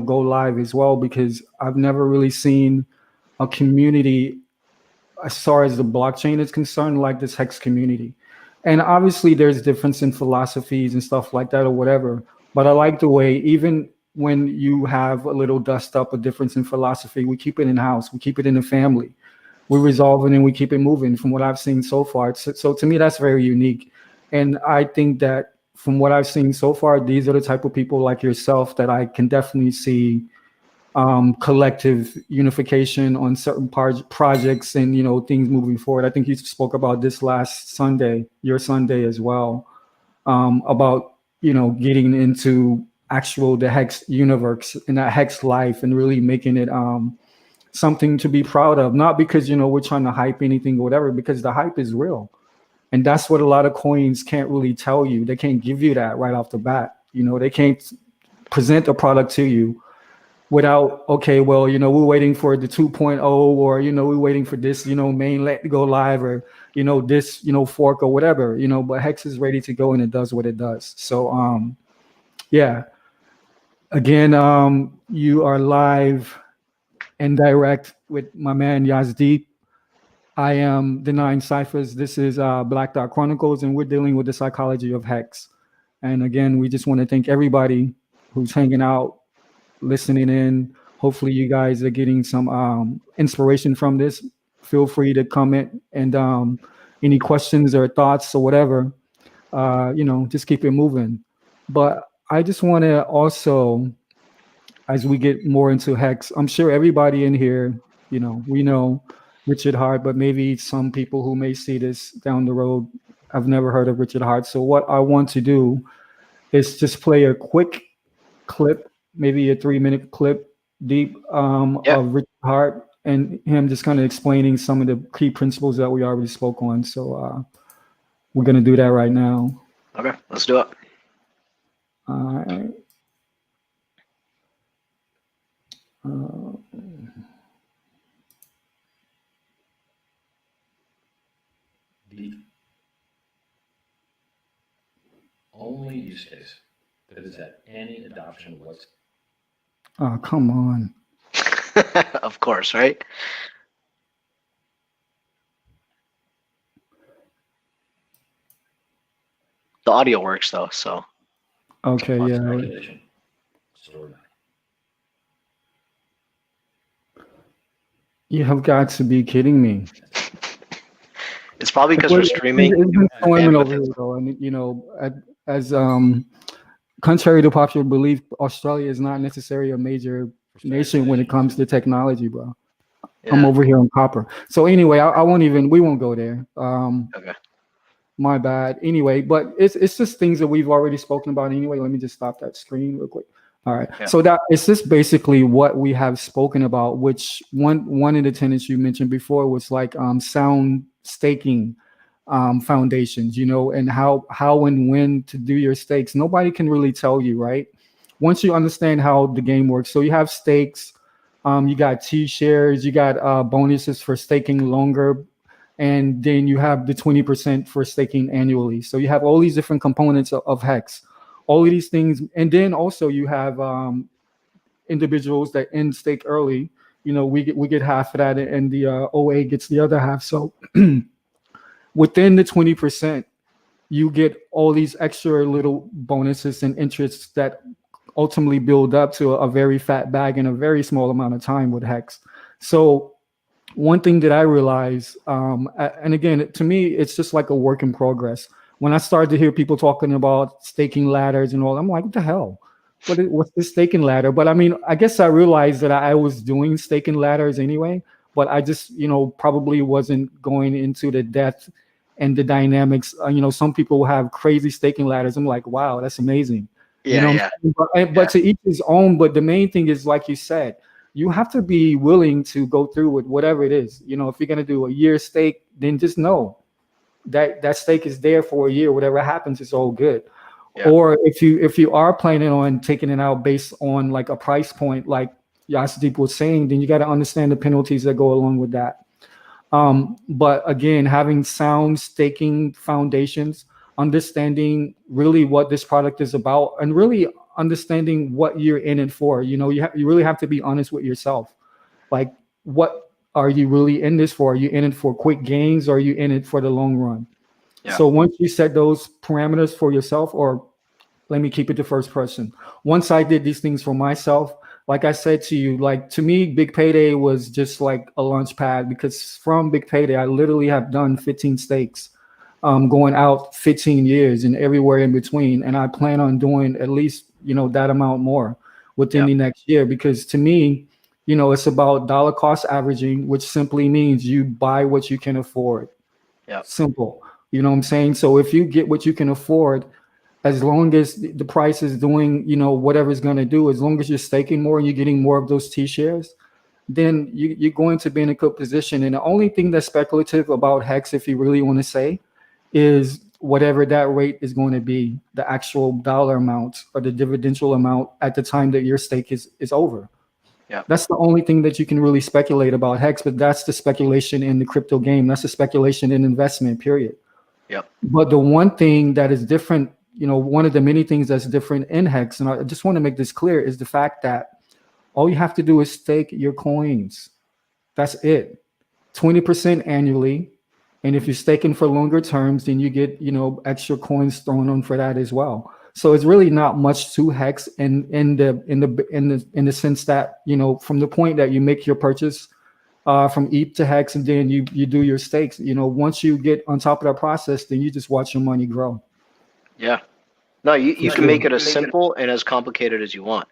Speaker 1: go live as well, because I've never really seen a community as far as the blockchain is concerned, like this Hex community. And obviously there's difference in philosophies and stuff like that or whatever. But I like the way, even when you have a little dust up, a difference in philosophy, we keep it in house, we keep it in the family. We resolve it and we keep it moving from what I've seen so far. So to me, that's very unique. And I think that from what I've seen so far, these are the type of people like yourself that I can definitely see collective unification on certain projects and things moving forward. I think you spoke about this last Sunday, your Sunday as well, about getting into actual the Hex universe and that Hex life and really making it something to be proud of. Not because we're trying to hype anything or whatever, because the hype is real, and that's what a lot of coins can't really tell you. They can't give you that right off the bat. They can't present a product to you without, okay, well, we're waiting for the 2.0, or, we're waiting for this, mainnet to go live, or, this, fork or whatever, but Hex is ready to go and it does what it does. So, yeah, again, you are live and direct with my man Yazdeep. I am the Nine Ciphers. This is Black Dot Chronicles, and we're dealing with the psychology of Hex. And again, we just want to thank everybody who's hanging out, listening in. Hopefully you guys are getting some inspiration from this. Feel free to comment, and any questions or thoughts or whatever, just keep it moving. But I just want to also, as we get more into Hex, I'm sure everybody in here, we know Richard Hart, but maybe some people who may see this down the road have never heard of Richard Hart. So what I want to do is just play a quick clip, maybe a 3-minute clip deep of Richard Hart and him just kind of explaining some of the key principles that we already spoke on. So we're going to do that right now.
Speaker 2: Okay, let's do it.
Speaker 1: All right.
Speaker 3: The only use case that has had any adoption was.
Speaker 1: Oh, come on.
Speaker 2: Of course, right? audio works though. So
Speaker 1: okay, yeah.
Speaker 3: Speculation. Story.
Speaker 1: You have got to be kidding me.
Speaker 2: It's probably because we're streaming.
Speaker 1: It's been storming over here, though, and you know, as contrary to popular belief, Australia is not necessarily a major nation when it comes to technology, bro. Yeah. I'm over here on copper. So anyway, we won't go there.
Speaker 2: Okay.
Speaker 1: My bad. Anyway, but it's just things that we've already spoken about anyway. Let me just stop that screen real quick. All right. Yeah. So that it's just basically what we have spoken about, which one of the tenets you mentioned before was like sound staking foundations, you know, and how and when to do your stakes. Nobody can really tell you, right? Once you understand how the game works. So you have stakes, you got T-shares, you got bonuses for staking longer, and then you have the 20% for staking annually. So you have all these different components of HEX. All of these things, and then also you have individuals that end stake early. You know, we get half of that, and the OA gets the other half. So within the 20%, you get all these extra little bonuses and interests that ultimately build up to a very fat bag in a very small amount of time with HEX. So one thing that I realized, and again, to me, it's just like a work in progress. When I started to hear people talking about staking ladders and all, I'm like, what the hell? What's this staking ladder? But I mean, I guess I realized that I was doing staking ladders anyway, but I just, you know, probably wasn't going into the depth and the dynamics. You know, some people have crazy staking ladders. I'm like, wow, that's amazing.
Speaker 2: Yeah,
Speaker 1: you know, but to each his own. But the main thing is, like you said, you have to be willing to go through with whatever it is. You know, if you're going to do a year stake, then just know that stake is there for a year. Whatever happens, it's all good. Yeah. Or if you are planning on taking it out based on like a price point, like Yasdeep was saying, then you got to understand the penalties that go along with that. But again, having sound staking foundations, understanding really what this product is about, and really understanding what you're in it for. You know, you really have to be honest with yourself. Like, what are you really in this for? Are you in it for quick gains, or are you in it for the long run? Yeah. So once you set those parameters for yourself, or let me keep it to first person. Once I did these things for myself, like I said to you, like to me, Big Payday was just like a launch pad, because from Big Payday, I literally have done 15 stakes, going out 15 years and everywhere in between. And I plan on doing at least, you know, that amount more within the next year, because to me, you know, it's about dollar cost averaging, which simply means you buy what you can afford. Yeah. Simple. You know what I'm saying? So if you get what you can afford, as long as the price is doing, you know, whatever it's going to do, as long as you're staking more and you're getting more of those T-shares, then you're going to be in a good position. And the only thing that's speculative about HEX, if you really want to say, is whatever that rate is going to be, the actual dollar amount or the dividendal amount at the time that your stake is over. Yeah. That's the only thing that you can really speculate about HEX, but that's the speculation in the crypto game. That's the speculation in investment, period. Yep. But the one thing that is different, you know, one of the many things that's different in HEX, and I just want to make this clear, is the fact that all you have to do is stake your coins. That's it. 20% annually. And if you're staking for longer terms, then you get, you know, extra coins thrown on for that as well. So it's really not much to HEX in the sense that, you know, from the point that you make your purchase from ETH to HEX, and then you do your stakes, you know, once you get on top of that process, then you just watch your money grow. Yeah.
Speaker 2: No, you can make it as simple and as complicated as you want.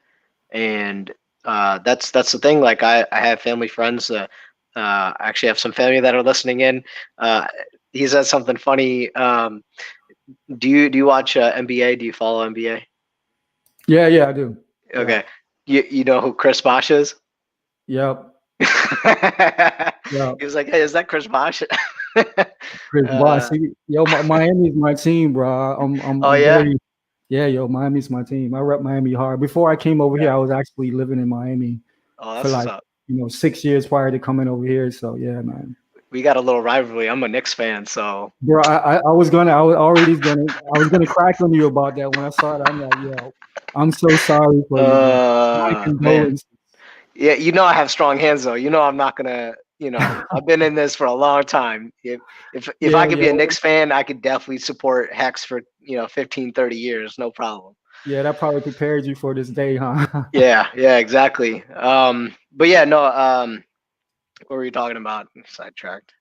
Speaker 2: And that's the thing. Like I have family friends, I actually have some family that are listening in. He said something funny. Do you watch NBA? Do you follow NBA?
Speaker 1: Yeah, I do.
Speaker 2: Okay. Yeah. You know who Chris Bosh is?
Speaker 1: Yep.
Speaker 2: He was like, "Hey, is that Chris Bosh?"
Speaker 1: Chris Bosh. Yo, Miami's my team, bro. Yo, Miami's my team. I rep Miami hard. Before I came over here, I was actually living in Miami for like 6 years prior to coming over here. So yeah, man.
Speaker 2: We got a little rivalry. I'm a Knicks fan, so. Bro,
Speaker 1: I was gonna crack on you about that when I saw it. I'm like, yo, I'm so sorry for you. My condolences.
Speaker 2: Yeah, you know I have strong hands though. You know I'm not gonna I've been in this for a long time. If I could be a Knicks fan, I could definitely support Hex for 15, 30 years, no problem.
Speaker 1: Yeah, that probably prepared you for this day, huh?
Speaker 2: Yeah, exactly. But yeah, no. What were you talking about? Sidetracked.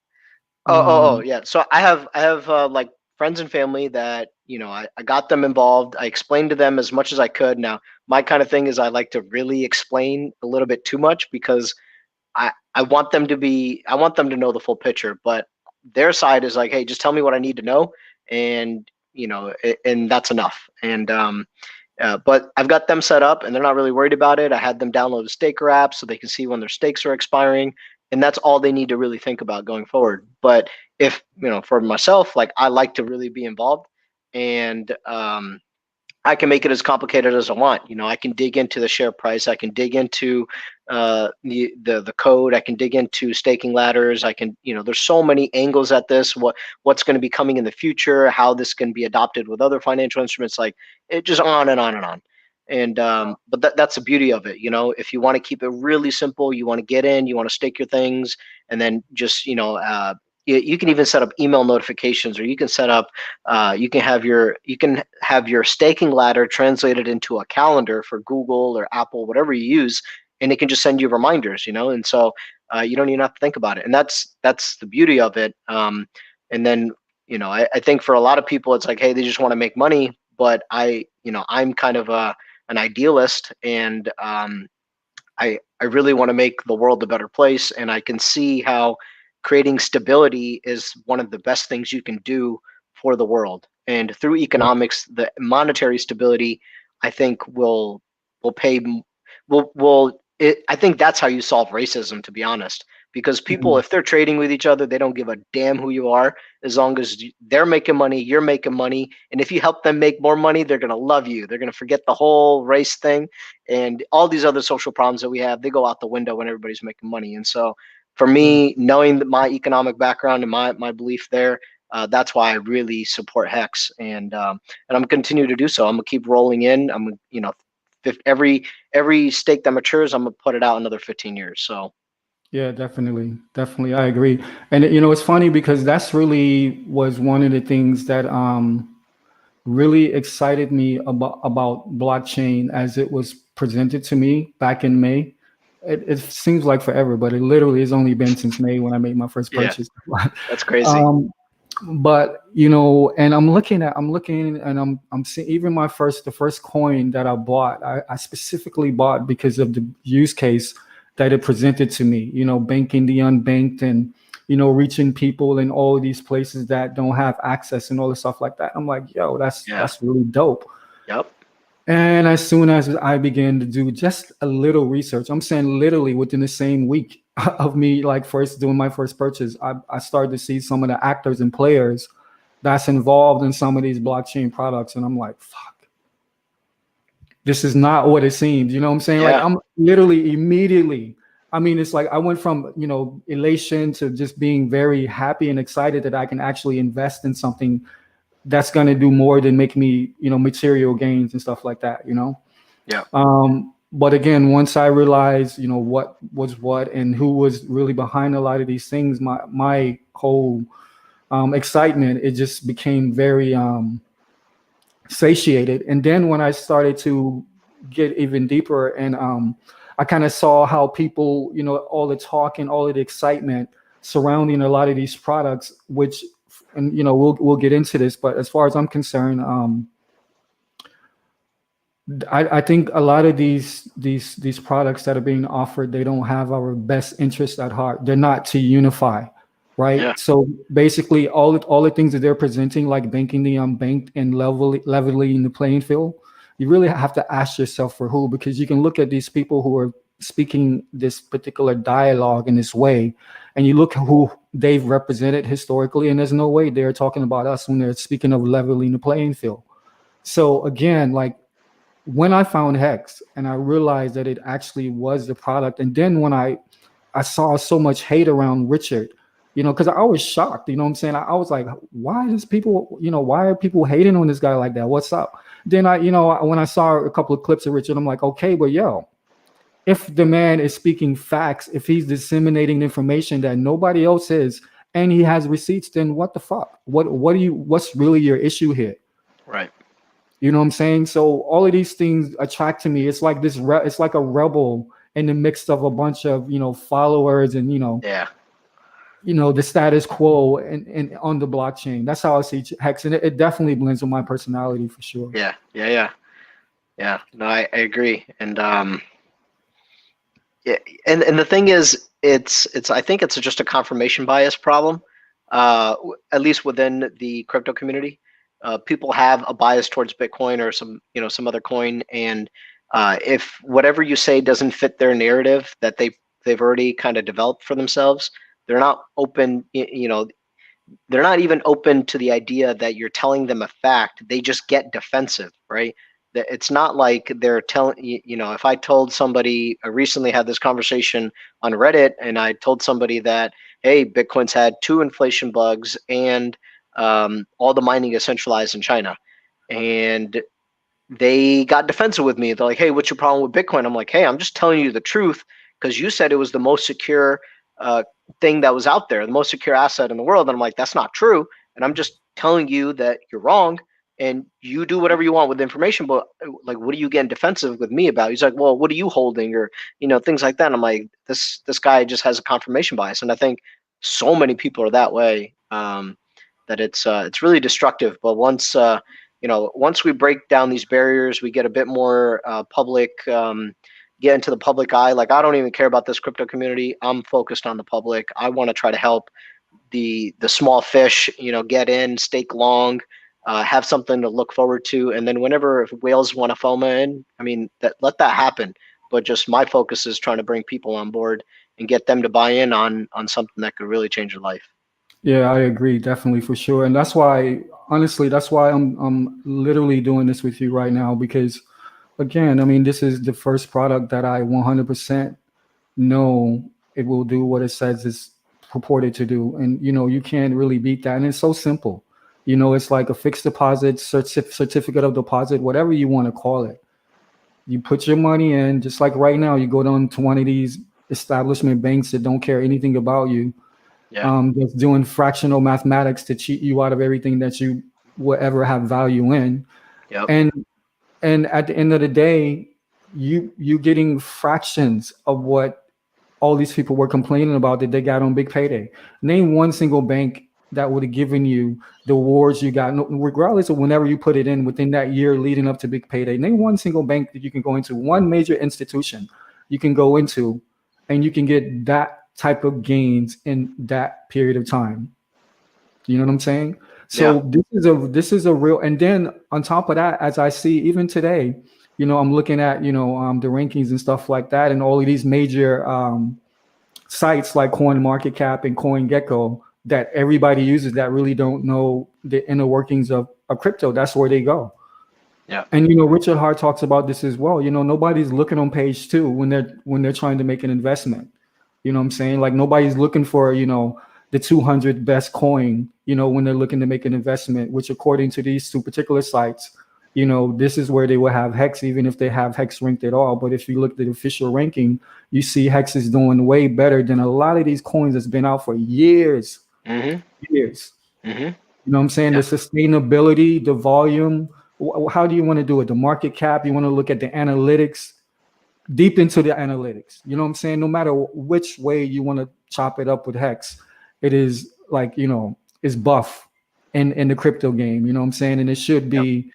Speaker 2: Yeah. So I have like friends and family that I got them involved. I explained to them as much as I could. Now my kind of thing is I like to really explain a little bit too much because I want them to know the full picture. But their side is like, hey, just tell me what I need to know, and and that's enough. And but I've got them set up and they're not really worried about it. I had them download a staker app so they can see when their stakes are expiring. And that's all they need to really think about going forward. But if, for myself, like I like to really be involved, and I can make it as complicated as I want. I can dig into the share price. I can dig into the code. I can dig into staking ladders. I can, there's so many angles at this. What's going to be coming in the future? How this can be adopted with other financial instruments? Like it just on and on and on. And but that's the beauty of it. If you want to keep it really simple, you want to get in, you want to stake your things, and then just you can even set up email notifications, or you can set up you can have your staking ladder translated into a calendar for Google or Apple, whatever you use, and it can just send you reminders, and so you don't even have to think about it. And that's the beauty of it. And then I think for a lot of people it's like, hey, they just want to make money, but I'm kind of an idealist, and I really want to make the world a better place, and I can see how creating stability is one of the best things you can do for the world. And through economics, the monetary stability, I think will pay will it, I think that's how you solve racism, to be honest, because people, if they're trading with each other, they don't give a damn who you are, as long as they're making money, you're making money. And if you help them make more money, they're going to love you. They're going to forget the whole race thing, and all these other social problems that we have, they go out the window when everybody's making money. And so for me, knowing that my economic background and my belief there, that's why I really support Hex, and I'm continue to do so. I'm gonna keep rolling in. I'm every stake that matures, I'm gonna put it out another 15 years. So
Speaker 1: yeah, definitely, I agree. And it's funny because that's really was one of the things that really excited me about blockchain as it was presented to me back in May. It seems like forever, but it literally has only been since May when I made my first purchase.
Speaker 2: Yeah, that's crazy.
Speaker 1: But and I'm looking and I'm seeing even the first coin that I bought, I specifically bought because of the use case that it presented to me, banking the unbanked, and reaching people in all of these places that don't have access and all the stuff like that. I'm like, yo, that's really dope.
Speaker 2: Yep.
Speaker 1: And as soon as I began to do just a little research, I'm saying literally within the same week of me first doing my first purchase, I started to see some of the actors and players that's involved in some of these blockchain products. And I'm like, fuck, this is not what it seems. You know what I'm saying?
Speaker 2: Yeah.
Speaker 1: Like I'm literally immediately, it's like I went from, elation to just being very happy and excited that I can actually invest in something that's going to do more than make me, material gains and stuff like that,
Speaker 2: Yeah.
Speaker 1: But again, once I realized, what was what and who was really behind a lot of these things, my whole excitement, it just became very satiated. And then when I started to get even deeper, and I kind of saw how people, all the talk and all of the excitement surrounding a lot of these products, which, and we'll get into this, but as far as I'm concerned, I think a lot of these products that are being offered, they don't have our best interest at heart. They're not to unify, right?
Speaker 2: Yeah.
Speaker 1: So basically, all the things that they're presenting, like banking the unbanked and leveling the playing field, you really have to ask yourself for who, because you can look at these people who are speaking this particular dialogue in this way, and you look at who they've represented historically, and there's no way they're talking about us when they're speaking of leveling the playing field. So again, like when I found Hex and I realized that it actually was the product, and then when I saw so much hate around Richard, because I was shocked, what I'm saying? I was like, why are people hating on this guy like that? What's up? Then when I saw a couple of clips of Richard, I'm like, okay, but yo, if the man is speaking facts, if he's disseminating information that nobody else is, and he has receipts, then what the fuck? What's really your issue here?
Speaker 2: Right.
Speaker 1: You know what I'm saying? So all of these things attract to me. It's like it's like a rebel in the midst of a bunch of, followers and,
Speaker 2: Yeah.
Speaker 1: The status quo and on the blockchain. That's how I see Hex, and it definitely blends with my personality for sure.
Speaker 2: Yeah. No, I agree. And yeah, and the thing is, it's I think it's just a confirmation bias problem, at least within the crypto community. People have a bias towards Bitcoin or some other coin, and if whatever you say doesn't fit their narrative that they've already kind of developed for themselves, they're not open. They're not even open to the idea that you're telling them a fact. They just get defensive, right? It's not like they're telling, if I told somebody, I recently had this conversation on Reddit, and I told somebody that, hey, Bitcoin's had 2 inflation bugs, and all the mining is centralized in China. And they got defensive with me. They're like, hey, what's your problem with Bitcoin? I'm like, hey, I'm just telling you the truth, because you said it was the most secure thing that was out there, the most secure asset in the world. And I'm like, that's not true. And I'm just telling you that you're wrong, and you do whatever you want with the information. But like, what are you getting defensive with me about? He's like, well, what are you holding? Or, things like that. And I'm like, this guy just has a confirmation bias. And I think so many people are that way, that it's really destructive. But once we break down these barriers, we get a bit more public, get into the public eye. Like, I don't even care about this crypto community. I'm focused on the public. I want to try to help the small fish, get in, stake long, have something to look forward to. And then if whales want to FOMO in, I mean, let that happen. But just my focus is trying to bring people on board and get them to buy in on something that could really change their life.
Speaker 1: Yeah, I agree, definitely, for sure. And that's why, honestly, I'm literally doing this with you right now, because again, I mean, this is the first product that I 100% know it will do what it says it's purported to do. And, you can't really beat that. And it's so simple. It's like a fixed deposit, certificate of deposit, whatever you want to call it. You put your money in, just like right now, you go down to one of these establishment banks that don't care anything about you.
Speaker 2: Yeah.
Speaker 1: That's doing fractional mathematics to cheat you out of everything that you will ever have value in.
Speaker 2: Yep.
Speaker 1: And at the end of the day, you getting fractions of what all these people were complaining about that they got on Big Payday. Name one single bank that would have given you the rewards you got, regardless of whenever you put it in within that year leading up to Big Payday. Name one single bank that you can go into, one major institution you can go into, and you can get that type of gains in that period of time. You know what I'm saying? So yeah. This is a real, and then on top of that, as I see even today, I'm looking at, the rankings and stuff like that, and all of these major sites like CoinMarketCap and CoinGecko that everybody uses that really don't know the inner workings of crypto. That's where they go.
Speaker 2: Yeah.
Speaker 1: And Richard Hart talks about this as well. Nobody's looking on page 2 when they're trying to make an investment. You know what I'm saying? Like, nobody's looking for, the 200 best coin, when they're looking to make an investment, which according to these 2 particular sites, this is where they will have Hex, even if they have Hex ranked at all. But if you look at the official ranking, you see Hex is doing way better than a lot of these coins that's been out for years.
Speaker 2: Mm-hmm.
Speaker 1: Years.
Speaker 2: Mm-hmm.
Speaker 1: You know what I'm saying? Yeah. The sustainability, the volume. How do you want to do it? The market cap, you want to look at the analytics, deep into the analytics. You know what I'm saying? No matter which way you want to chop it up with Hex, it is like, it's buff in the crypto game. You know what I'm saying? And it should be,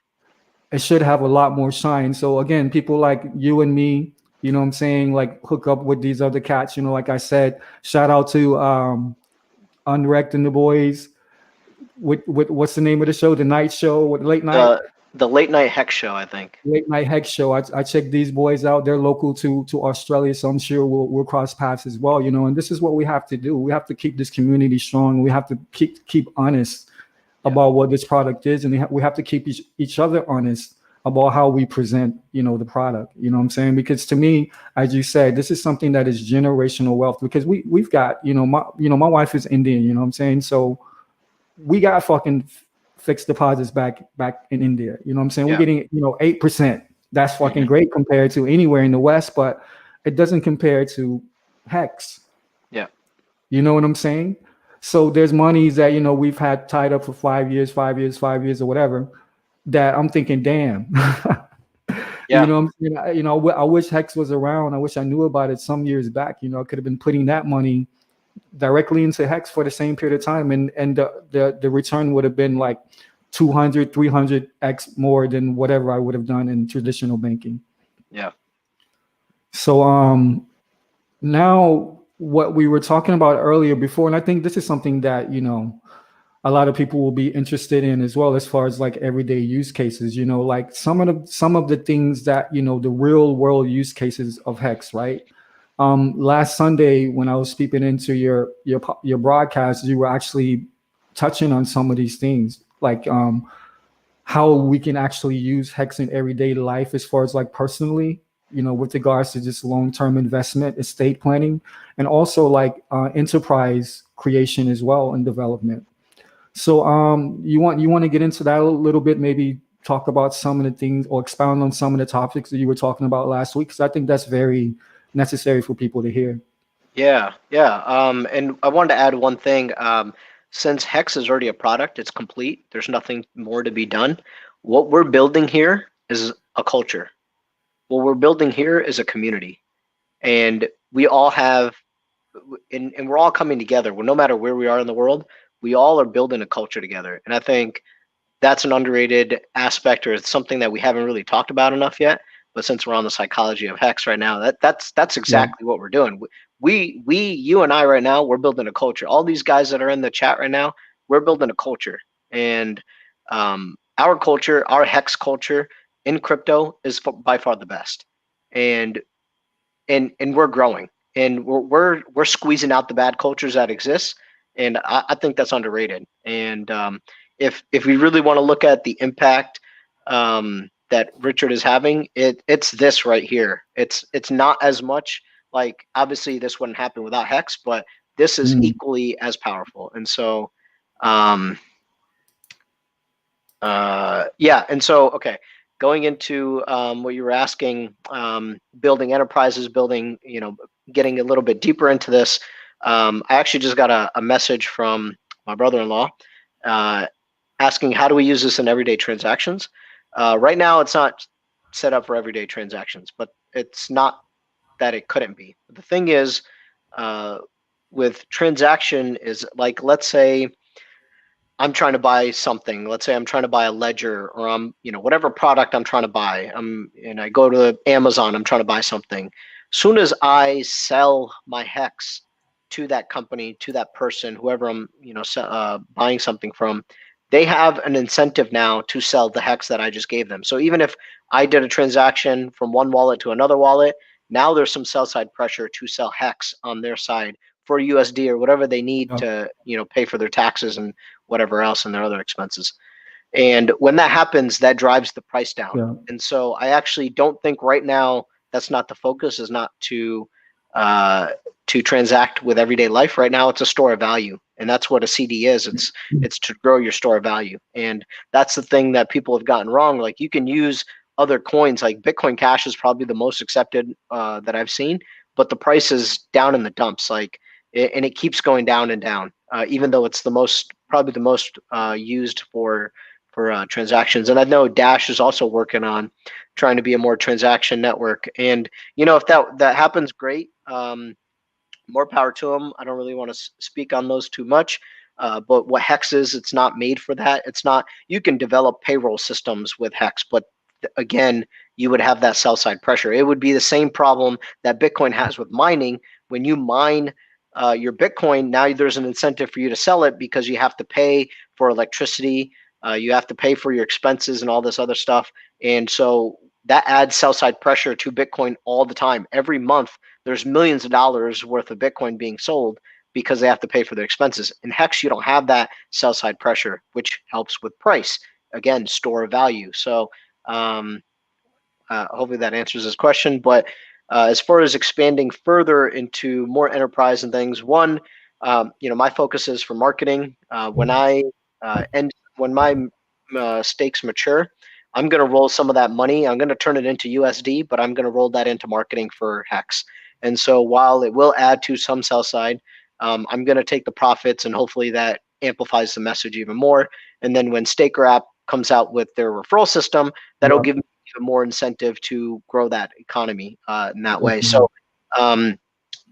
Speaker 1: it should have a lot more shine. So again, people like you and me, you know what I'm saying, like hook up with these other cats. Like I said, shout out to Unwrecked and the boys. With what's the name of the show? The night show with late night.
Speaker 2: The late night Hex show, I think.
Speaker 1: Late night Hex show. I checked these boys out. They're local to Australia, so I'm sure we'll cross paths as well. And this is what we have to do. We have to keep this community strong. We have to keep honest about what this product is, and we have to keep each other honest about how we present, the product. You know what I'm saying? Because to me, as you said, this is something that is generational wealth. Because we've got, my wife is Indian. You know what I'm saying? So we got fucking fixed deposits back in India. You know what I'm saying? We're getting, 8%. That's fucking great compared to anywhere in the West. But it doesn't compare to HEX.
Speaker 2: Yeah.
Speaker 1: You know what I'm saying? So there's monies that, we've had tied up for 5 years, 5 years, or whatever, that I'm thinking, damn.
Speaker 2: Yeah.
Speaker 1: I wish HEX was around. I wish I knew about it some years back. I could have been putting that money directly into HEX for the same period of time, and the return would have been like 200, 300x more than whatever I would have done in traditional banking.
Speaker 2: Yeah.
Speaker 1: So now what we were talking about earlier before, and I think this is something that a lot of people will be interested in as well, as far as like everyday use cases, like some of the things that the real world use cases of HEX, right? Last Sunday when I was speaking into your broadcast, you were actually touching on some of these things, like how we can actually use HEX in everyday life, as far as like personally, with regards to just long-term investment, estate planning, and also like enterprise creation as well and development. So you want to get into that a little bit, maybe talk about some of the things or expound on some of the topics that you were talking about last week, because I think that's very necessary for people to hear.
Speaker 2: Yeah. And I wanted to add one thing. Since HEX is already a product, it's complete. There's nothing more to be done. What we're building here is a culture. What we're building here is a community, and we all have, and we're all coming together. Well, no matter where we are in the world, we all are building a culture together. And I think that's an underrated aspect, or it's something that we haven't really talked about enough yet. But since we're on the psychology of HEX right now, that's exactly what we're doing. You and I right now, we're building a culture. All these guys that are in the chat right now, we're building a culture, and our culture, our HEX culture in crypto is by far the best, and we're growing, and we're squeezing out the bad cultures that exist, and I think that's underrated. And if we really want to look at the impact that Richard is having, it's this right here. It's not as much, like obviously this wouldn't happen without HEX, but this is equally as powerful. And so okay, going into what you were asking, building enterprises, building, getting a little bit deeper into this. I actually just got a message from my brother-in-law asking, how do we use this in everyday transactions? Right now, it's not set up for everyday transactions, but it's not that it couldn't be. The thing is, with transaction is like, let's say I'm trying to buy something. Let's say I'm trying to buy a ledger, or whatever product I'm trying to buy. And I go to Amazon, I'm trying to buy something. Soon as I sell my HEX to that company, to that person, whoever I'm, buying something from, they have an incentive now to sell the HEX that I just gave them. So even if I did a transaction from one wallet to another wallet, now there's some sell side pressure to sell HEX on their side for USD or whatever they need to, pay for their taxes and whatever else and their other expenses. And when that happens, that drives the price down. Yeah. And so I actually don't think right now that's not the focus, is not to transact with everyday life. Right now, it's a store of value, and that's what a CD is. It's to grow your store of value, and that's the thing that people have gotten wrong. Like, you can use other coins, like Bitcoin Cash is probably the most accepted that I've seen, but the price is down in the dumps. And it keeps going down and down, even though it's probably the most used for transactions. And I know Dash is also working on trying to be a more transaction network. And if that happens, great. More power to them. I don't really want to speak on those too much. But what HEX is, it's not made for that. It's not. You can develop payroll systems with HEX, but again, you would have that sell side pressure. It would be the same problem that Bitcoin has with mining. When you mine your Bitcoin, now there's an incentive for you to sell it, because you have to pay for electricity, you have to pay for your expenses and all this other stuff. And so that adds sell side pressure to Bitcoin all the time. Every month, there's millions of dollars worth of Bitcoin being sold because they have to pay for their expenses. In HEX, you don't have that sell side pressure, which helps with price. Again, store of value. So hopefully that answers this question. But as far as expanding further into more enterprise and things, one, my focus is for marketing. When my stakes mature, I'm going to roll some of that money. I'm going to turn it into USD, but I'm going to roll that into marketing for HEX. And so while it will add to some sell side, I'm going to take the profits, and hopefully that amplifies the message even more. And then when Staker app comes out with their referral system, that'll give me even more incentive to grow that economy in that way. So, I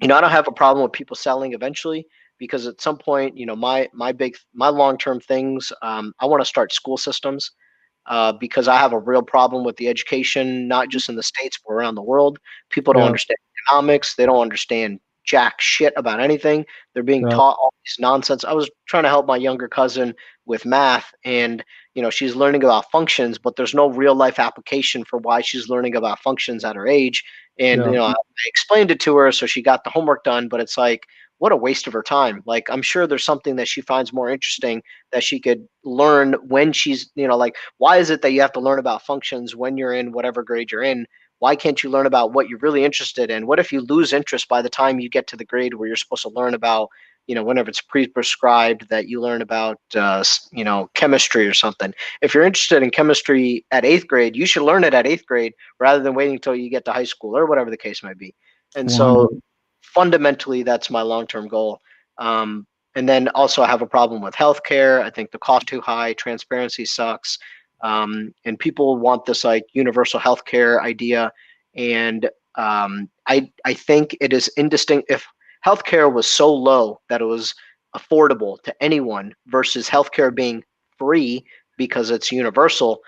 Speaker 2: don't have a problem with people selling eventually, because at some point, my long-term things, I want to start school systems. Because I have a real problem with the education, not just in the States, but around the world. People don't understand economics. They don't understand jack shit about anything. They're being taught all this nonsense. I was trying to help my younger cousin with math, and she's learning about functions, but there's no real life application for why she's learning about functions at her age. And I explained it to her, so she got the homework done, but it's like, what a waste of her time. Like, I'm sure there's something that she finds more interesting that she could learn when she's, like, why is it that you have to learn about functions when you're in whatever grade you're in? Why can't you learn about what you're really interested in? What if you lose interest by the time you get to the grade where you're supposed to learn about, whenever it's pre-prescribed that you learn about, chemistry or something? If you're interested in chemistry at 8th grade, you should learn it at 8th grade rather than waiting until you get to high school or whatever the case might be. And so fundamentally, that's my long-term goal. And then also I have a problem with healthcare. I think the cost too high, transparency sucks. And people want this like universal healthcare idea. And I think it is indistinct. If healthcare was so low that it was affordable to anyone versus healthcare being free because it's universal,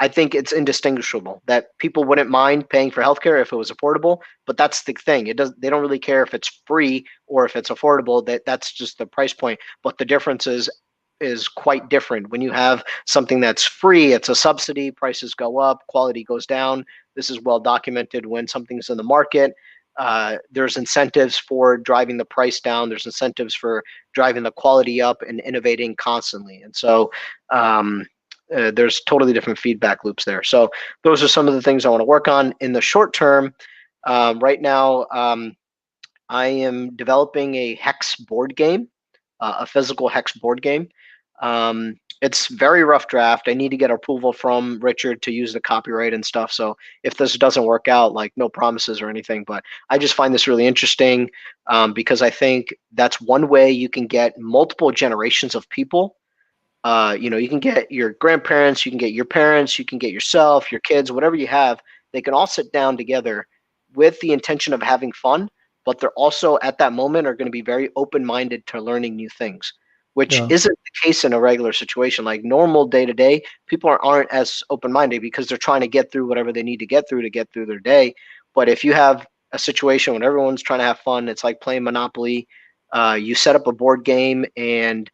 Speaker 2: I think it's indistinguishable, that people wouldn't mind paying for healthcare if it was affordable. But that's the thing. They don't really care if it's free or if it's affordable. That's just the price point. But the difference is quite different. When you have something that's free, it's a subsidy, prices go up, quality goes down. This is well documented. When something's in the market, there's incentives for driving the price down. There's incentives for driving the quality up and innovating constantly. And so there's totally different feedback loops there. So those are some of the things I want to work on in the short term. Right now, I am developing a hex board game, a physical hex board game. It's very rough draft. I need to get approval from Richard to use the copyright and stuff. So if this doesn't work out, like, no promises or anything, but I just find this really interesting, because I think that's one way you can get multiple generations of people. You can get your grandparents, you can get your parents, you can get yourself, your kids, whatever you have. They can all sit down together with the intention of having fun, but they're also at that moment are going to be very open-minded to learning new things, which isn't the case in a regular situation. Like normal day-to-day, people aren't as open-minded because they're trying to get through whatever they need to get through their day. But if you have a situation when everyone's trying to have fun, it's like playing Monopoly. You set up a board game, and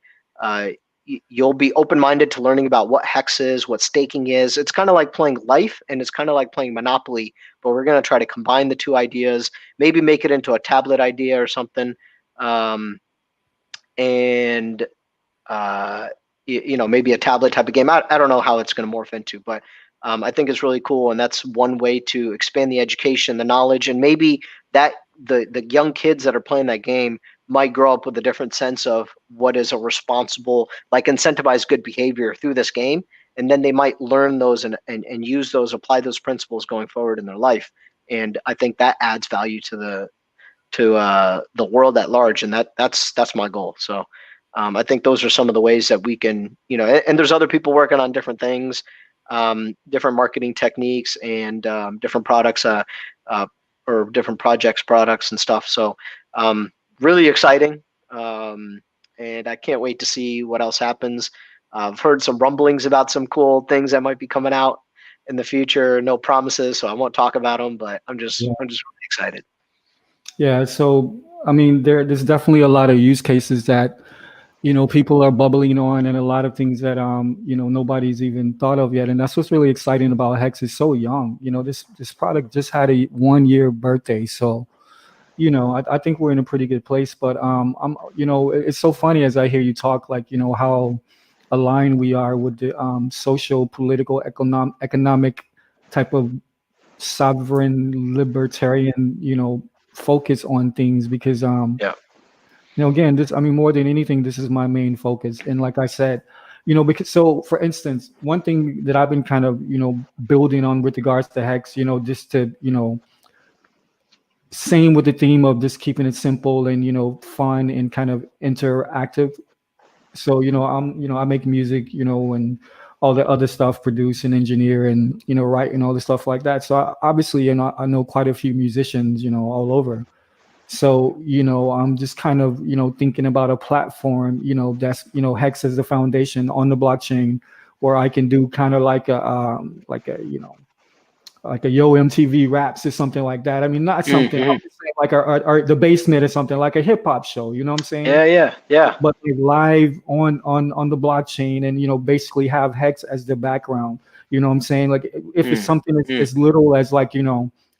Speaker 2: you'll be open-minded to learning about what hex is, what staking is. It's kind of like playing life, and it's kind of like playing Monopoly, but we're going to try to combine the two ideas, maybe make it into a tablet idea or something. And maybe a tablet type of game. I don't know how it's going to morph into, but I think it's really cool, and that's one way to expand the education, the knowledge, and maybe that the young kids that are playing that game might grow up with a different sense of what is a responsible, like, incentivize good behavior through this game, and then they might learn those and use those, apply those principles going forward in their life. And I think that adds value to the world at large, and that's my goal. So I think those are some of the ways that we can, and there's other people working on different things, different marketing techniques, and different products, or different products and stuff. So really exciting, and I can't wait to see what else happens. I've heard some rumblings about some cool things that might be coming out in the future. No promises, so I won't talk about them. But I'm just really excited.
Speaker 1: Yeah. So I mean, there's definitely a lot of use cases that people are bubbling on, and a lot of things that nobody's even thought of yet. And that's what's really exciting about Hex. It's so young. This product just had a 1-year birthday, so I think we're in a pretty good place. But it's so funny as I hear you talk, like how aligned we are with the social, political, economic type of sovereign libertarian focus on things, because again, more than anything, this is my main focus. And like I said, because, so for instance, one thing that I've been kind of building on with regards to Hex, just to same with the theme of just keeping it simple and, fun and kind of interactive. So, I make music, and all the other stuff, produce and engineer and, write and all the stuff like that. So obviously, I know quite a few musicians, all over. So, I'm just kind of, thinking about a platform, that's, Hex as the foundation on the blockchain, where I can do kind of like a Yo MTV Raps or something like that. I mean, not something I'm just saying like our the basement or something like a hip hop show. You know what I'm saying?
Speaker 2: Yeah.
Speaker 1: But like live on the blockchain, and basically have Hex as the background. You know what I'm saying? Like if it's something as little as like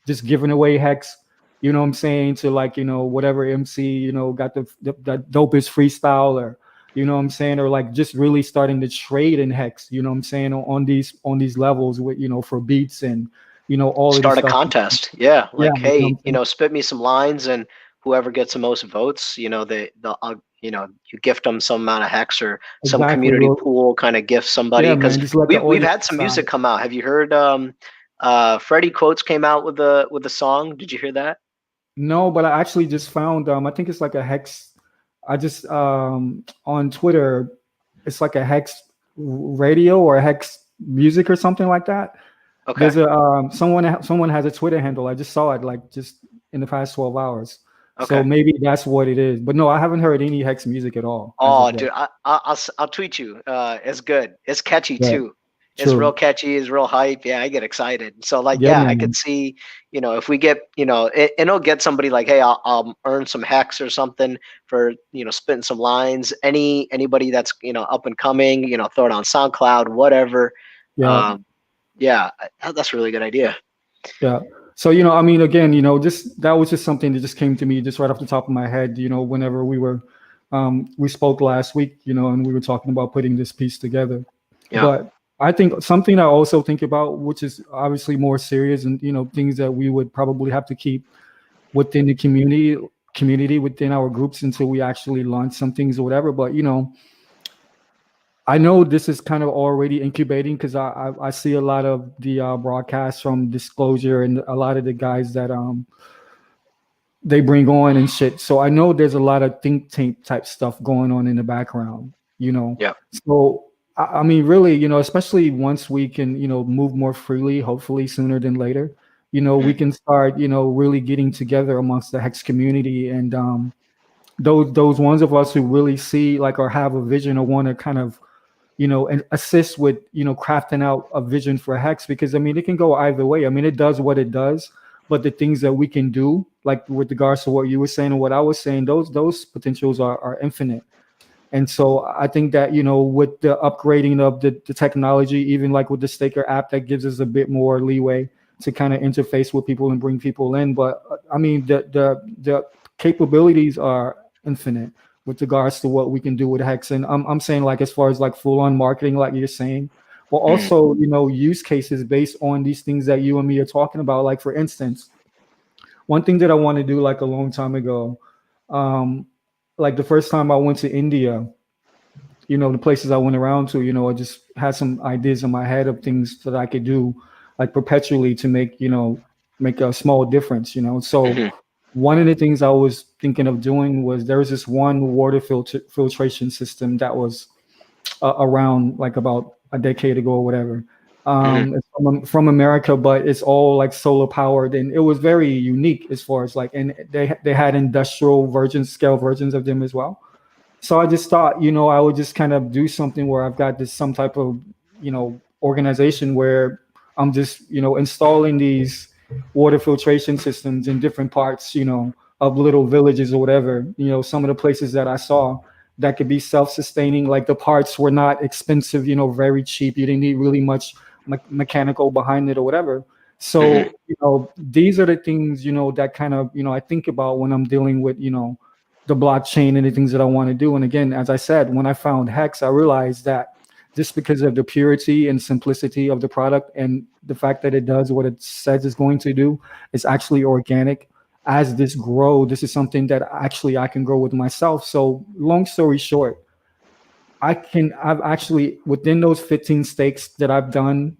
Speaker 1: just giving away Hex. You know what I'm saying, to like whatever MC got the dopest freestyle, or you know what I'm saying, or like just really starting to trade in Hex. You know what I'm saying, on these levels with for beats and all
Speaker 2: start
Speaker 1: of
Speaker 2: a
Speaker 1: this stuff.
Speaker 2: contest. Yeah, like
Speaker 1: Yeah,
Speaker 2: hey, spit me some lines, and whoever gets the most votes, you gift them some amount of Hex, or some
Speaker 1: exactly.
Speaker 2: community pool kind of gift somebody,
Speaker 1: Yeah,
Speaker 2: because
Speaker 1: man, just let the
Speaker 2: we've
Speaker 1: audience
Speaker 2: had some
Speaker 1: decide.
Speaker 2: music come out. Have you heard Freddie Quotes came out with the song? Did you hear that?
Speaker 1: No, but I actually just found I think it's like a Hex. I just on Twitter, it's like a Hex radio or a Hex music or something like that.
Speaker 2: Okay.
Speaker 1: There's a someone has a Twitter handle. I just saw it like just in the past 12 hours.
Speaker 2: Okay.
Speaker 1: So maybe that's what it is. But no, I haven't heard any Hex music at all.
Speaker 2: Oh, dude, I'll tweet you. It's good. It's catchy too. It's real catchy. It's real hype. Yeah, I get excited. So like, yeah, I could see, if we get, it'll get somebody like, hey, I'll earn some Hex or something for, spitting some lines. Anybody that's, up and coming, throw it on SoundCloud, whatever.
Speaker 1: Yeah.
Speaker 2: Yeah, that's a really good idea.
Speaker 1: Yeah. So, I mean, again, just that was just something that just came to me just right off the top of my head, whenever we spoke last week, and we were talking about putting this piece together.
Speaker 2: Yeah.
Speaker 1: But I think something I also think about, which is obviously more serious and, things that we would probably have to keep within the community within our groups until we actually launch some things or whatever. But, I know this is kind of already incubating because I see a lot of the broadcasts from Disclosure and a lot of the guys that they bring on and shit. So I know there's a lot of think tank type stuff going on in the background,
Speaker 2: Yeah.
Speaker 1: So I mean, really, especially once we can, move more freely, hopefully sooner than later, we can start, really getting together amongst the Hex community, and those ones of us who really see like or have a vision or want to kind of and assist with, crafting out a vision for Hex, because I mean, it can go either way. I mean, it does what it does, but the things that we can do, like with regards to what you were saying and what I was saying, those potentials are infinite. And so I think that, with the upgrading of the technology, even like with the Staker app, that gives us a bit more leeway to kind of interface with people and bring people in. But I mean, the capabilities are infinite with regards to what we can do with Hex. And I'm saying like as far as like full on marketing, like you're saying, but also, use cases based on these things that you and me are talking about. Like for instance, one thing that I want to do like a long time ago, like the first time I went to India, the places I went around to, I just had some ideas in my head of things that I could do like perpetually to make a small difference, So one of the things I was thinking of doing was there was this one water filtration system that was around like about a decade ago or whatever. It's from America, but it's all like solar powered, and it was very unique as far as like, and they had industrial scale versions of them as well. So I just thought, I would just kind of do something where I've got some type of, organization where I'm just, installing these water filtration systems in different parts, of little villages or whatever. Some of the places that I saw that could be self-sustaining, like the parts were not expensive, very cheap. You didn't need really much mechanical behind it or whatever. So, these are the things, that kind of, I think about when I'm dealing with, the blockchain and the things that I want to do. And again, as I said, when I found Hex, I realized that just because of the purity and simplicity of the product and the fact that it does what it says it's going to do, it's actually organic. As this grow, this is something that actually I can grow with myself. So long story short, I've actually, within those 15 stakes that I've done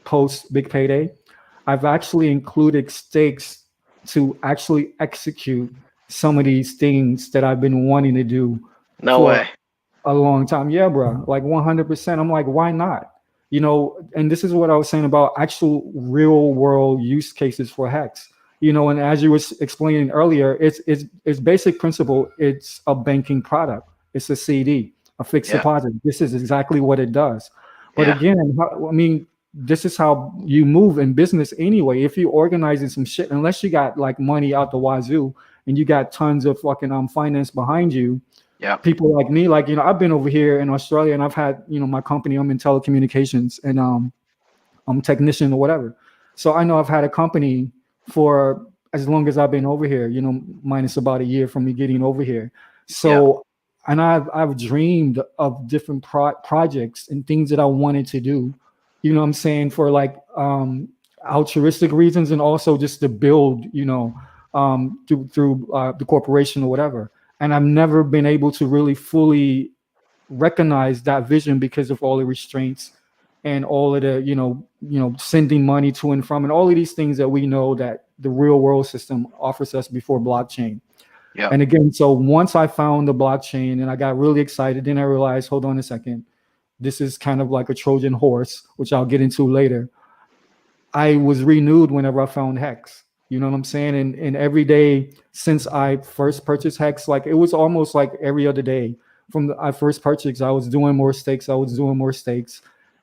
Speaker 1: post Big Payday, I've actually included stakes to actually execute some of these things that I've been wanting to do
Speaker 2: No
Speaker 1: for
Speaker 2: way.
Speaker 1: a long time. Yeah, bro. Like 100%. I'm like, why not? You know, and this is what I was saying about actual real world use cases for Hex. You know, and as you was explaining earlier, it's basic principle. It's a banking product. It's a CD, a fixed
Speaker 2: Yeah.
Speaker 1: deposit. This is exactly what it does. But
Speaker 2: Yeah.
Speaker 1: again, I mean, this is how you move in business anyway. If you're organizing some shit, unless you got like money out the wazoo and you got tons of fucking finance behind you,
Speaker 2: Yeah.
Speaker 1: people like me, like, you know, I've been over here in Australia and I've had, you know, my company, I'm in telecommunications and I'm a technician or whatever. So I know I've had a company for as long as I've been over here, you know, minus about a year from me getting over here. So, and I've dreamed of different projects and things that I wanted to do, you know what I'm saying, for like altruistic reasons and also just to build, you know, through the corporation or whatever. And I've never been able to really fully recognize that vision because of all the restraints and all of the, sending money to and from and all of these things that we know that the real world system offers us before blockchain.
Speaker 2: Yeah.
Speaker 1: And again, so once I found the blockchain and I got really excited, then I realized, hold on a second, this is kind of like a Trojan horse, which I'll get into later. I was renewed whenever I found Hex. You know what I'm saying? And every day since I first purchased Hex, like it was almost like every other day I first purchased, I was doing more stakes.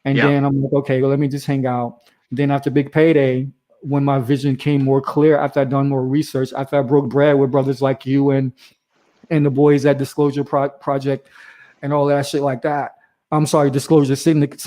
Speaker 1: And then I'm like, okay, well, let me just hang out. Then after big payday, when my vision came more clear, after I'd done more research, after I broke bread with brothers like you and the boys at Disclosure Project and all that shit like that. I'm sorry, Disclosure Syndicate.